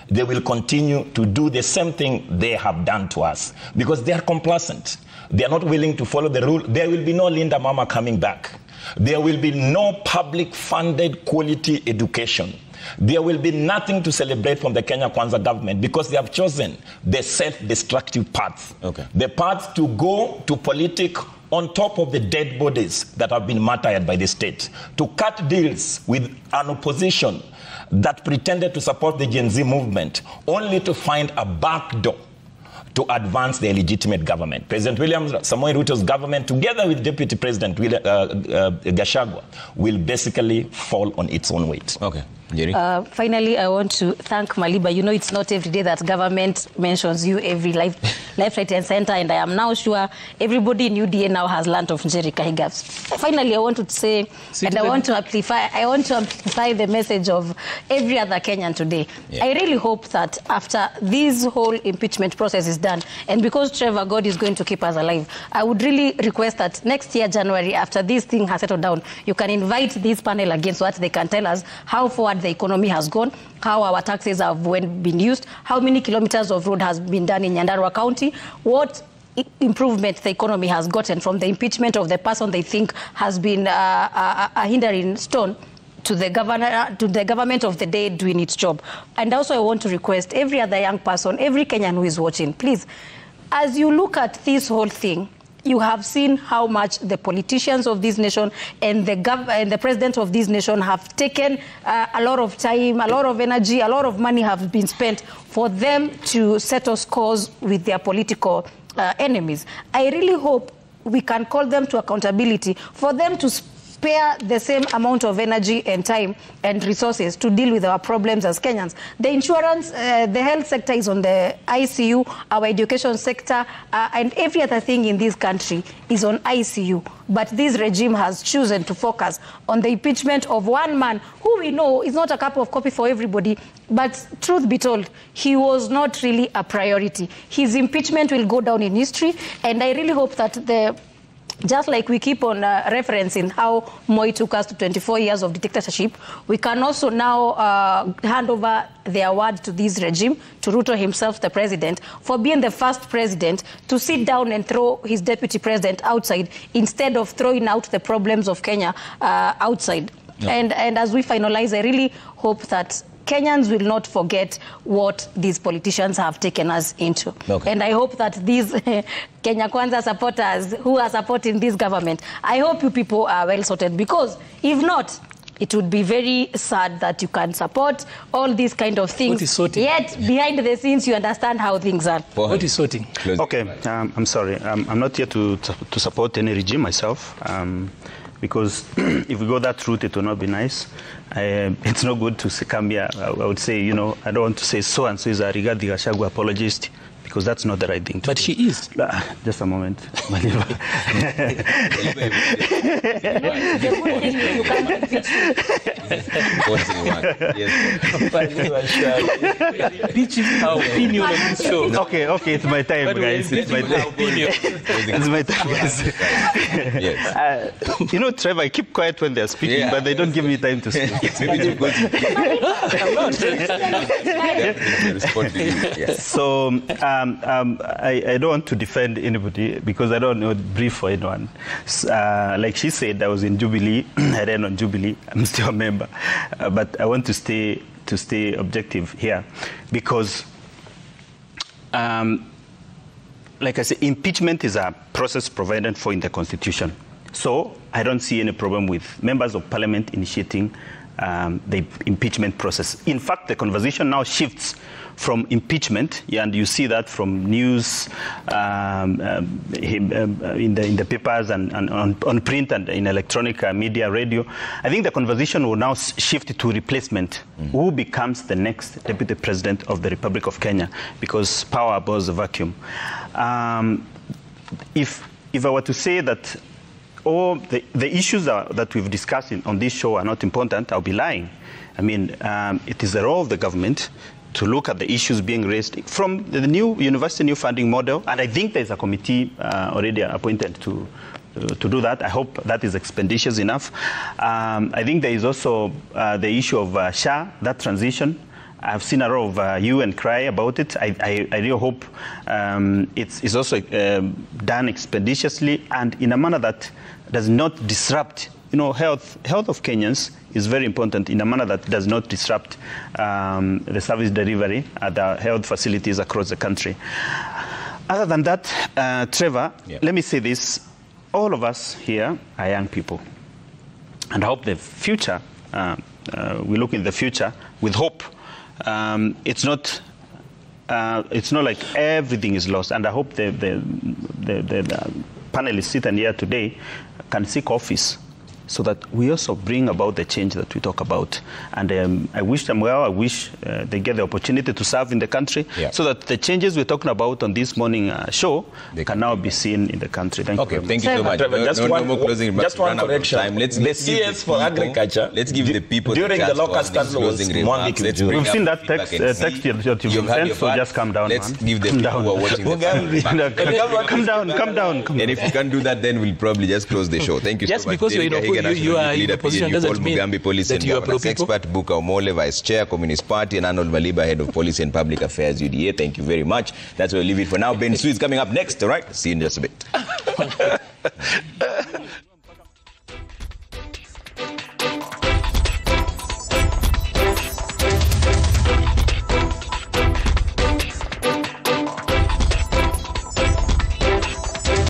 they will continue to do the same thing they have done to us, because they are complacent. They are not willing to follow the rule. There will be no Linda Mama coming back. There will be no public-funded quality education. There will be nothing to celebrate from the Kenya Kwanza government, because they have chosen the self-destructive path. Okay. The path to go to politics on top of the dead bodies that have been martyred by the state, to cut deals with an opposition that pretended to support the Gen Z movement, only to find a backdoor to advance their legitimate government. President William Samoei Ruto's government, together with Deputy President Gachagua, will basically fall on its own weight. Okay. Finally, I want to thank Maliba. You know, it's not every day that government mentions you every left, right, and center, and I am now sure everybody in UDA now has learned of Njeri Kahiga. Finally, I want to say, and I want to amplify the message of every other Kenyan today. Yeah. I really hope that after this whole impeachment process is done, and because Trevor God is going to keep us alive, I would really request that next year, January, after this thing has settled down, you can invite this panel again so that they can tell us how forward the economy has gone, how our taxes have been used, how many kilometers of road has been done in Nyandarua County, what improvement the economy has gotten from the impeachment of the person they think has been a hindering stone to the government of the day doing its job. And also I want to request every other young person, every Kenyan who is watching, please, as you look at this whole thing, you have seen how much the politicians of this nation and the president of this nation have taken a lot of time, a lot of energy, a lot of money have been spent for them to settle scores with their political enemies. I really hope we can call them to accountability for them to spare the same amount of energy and time and resources to deal with our problems as Kenyans. The insurance, the health sector is on the ICU, our education sector, and every other thing in this country is on ICU. But this regime has chosen to focus on the impeachment of one man who we know is not a cup of coffee for everybody, but truth be told, he was not really a priority. His impeachment will go down in history, and I really hope that just like we keep on referencing how Moi took us to 24 years of dictatorship, we can also now hand over the award to this regime, to Ruto himself, the president, for being the first president to sit down and throw his deputy president outside instead of throwing out the problems of Kenya outside. No. And as we finalize, I really hope that Kenyans will not forget what these politicians have taken us into. Okay. And I hope that these Kenya Kwanza supporters who are supporting this government, I hope you people are well sorted, because if not, it would be very sad that you can support all these kind of things. What is sorting? Yet, behind the scenes, you understand how things are. What is sorting? Okay, I'm sorry. I'm not here to support any regime myself. Because if we go that route, it will not be nice. It's not good to come here. I would say, you know, I don't want to say so-and-so is a Rigathi Gachagua apologist, because that's not the right thing to do. But she is. Just a moment. Our opinion on this show. Okay, it's my time, guys. It's my time. It's my time, guys. You know, Trevor, I keep quiet when they're speaking, but they don't give me time to speak. So, I don't want to defend anybody, because I don't know brief for anyone. Like she said, I was in Jubilee. I ran on Jubilee. I'm still a member, but I want to stay objective here, because, like I said, impeachment is a process provided for in the Constitution. So I don't see any problem with members of Parliament initiating the impeachment process. In fact, the conversation now shifts from impeachment, and you see that from news in the papers and on print and in electronic media, radio. I think the conversation will now shift to replacement. Who becomes the next deputy president of the Republic of Kenya? Because power abhors the vacuum. If I were to say that all the issues that we've discussed on this show are not important, I'll be lying. I mean, it is the role of the government to look at the issues being raised from the new university new funding model, and I think there's a committee already appointed to do that. I hope that is expeditious enough. I think there is also the issue of SHA, that transition. I've seen a lot of hue and cry about it. I really hope it's also done expeditiously and in a manner that does not disrupt. You know, health of Kenyans is very important in a manner that does not disrupt the service delivery at the health facilities across the country. Other than that, Trevor, let me say this. All of us here are young people. And I hope the future, we look in the future with hope. It's not like everything is lost. And I hope the panelists sitting here today can seek office, so that we also bring about the change that we talk about. And I wish them well. I wish they get the opportunity to serve in the country, so that the changes we're talking about on this morning show can now be seen in the country. Thank you. Thank you so much. No more closing remarks. Just one correction. The CS for agriculture. Let's give the people during the locust council was remarks. We've seen that text that you've sent, so just calm down. Let's give the people who are watching calm down. And if you can't do that, then we'll probably just close the show. Thank you so much. Just because you are in a position doesn't mean that you are pro-people. Expert, Booker Omole, Vice Chair, Communist Party, and Arnold Maliba, Head of Policy and Public Affairs, UDA. Thank you very much. That's where we'll leave it for now. Ben Sui is coming up next, all right? See you in just a bit.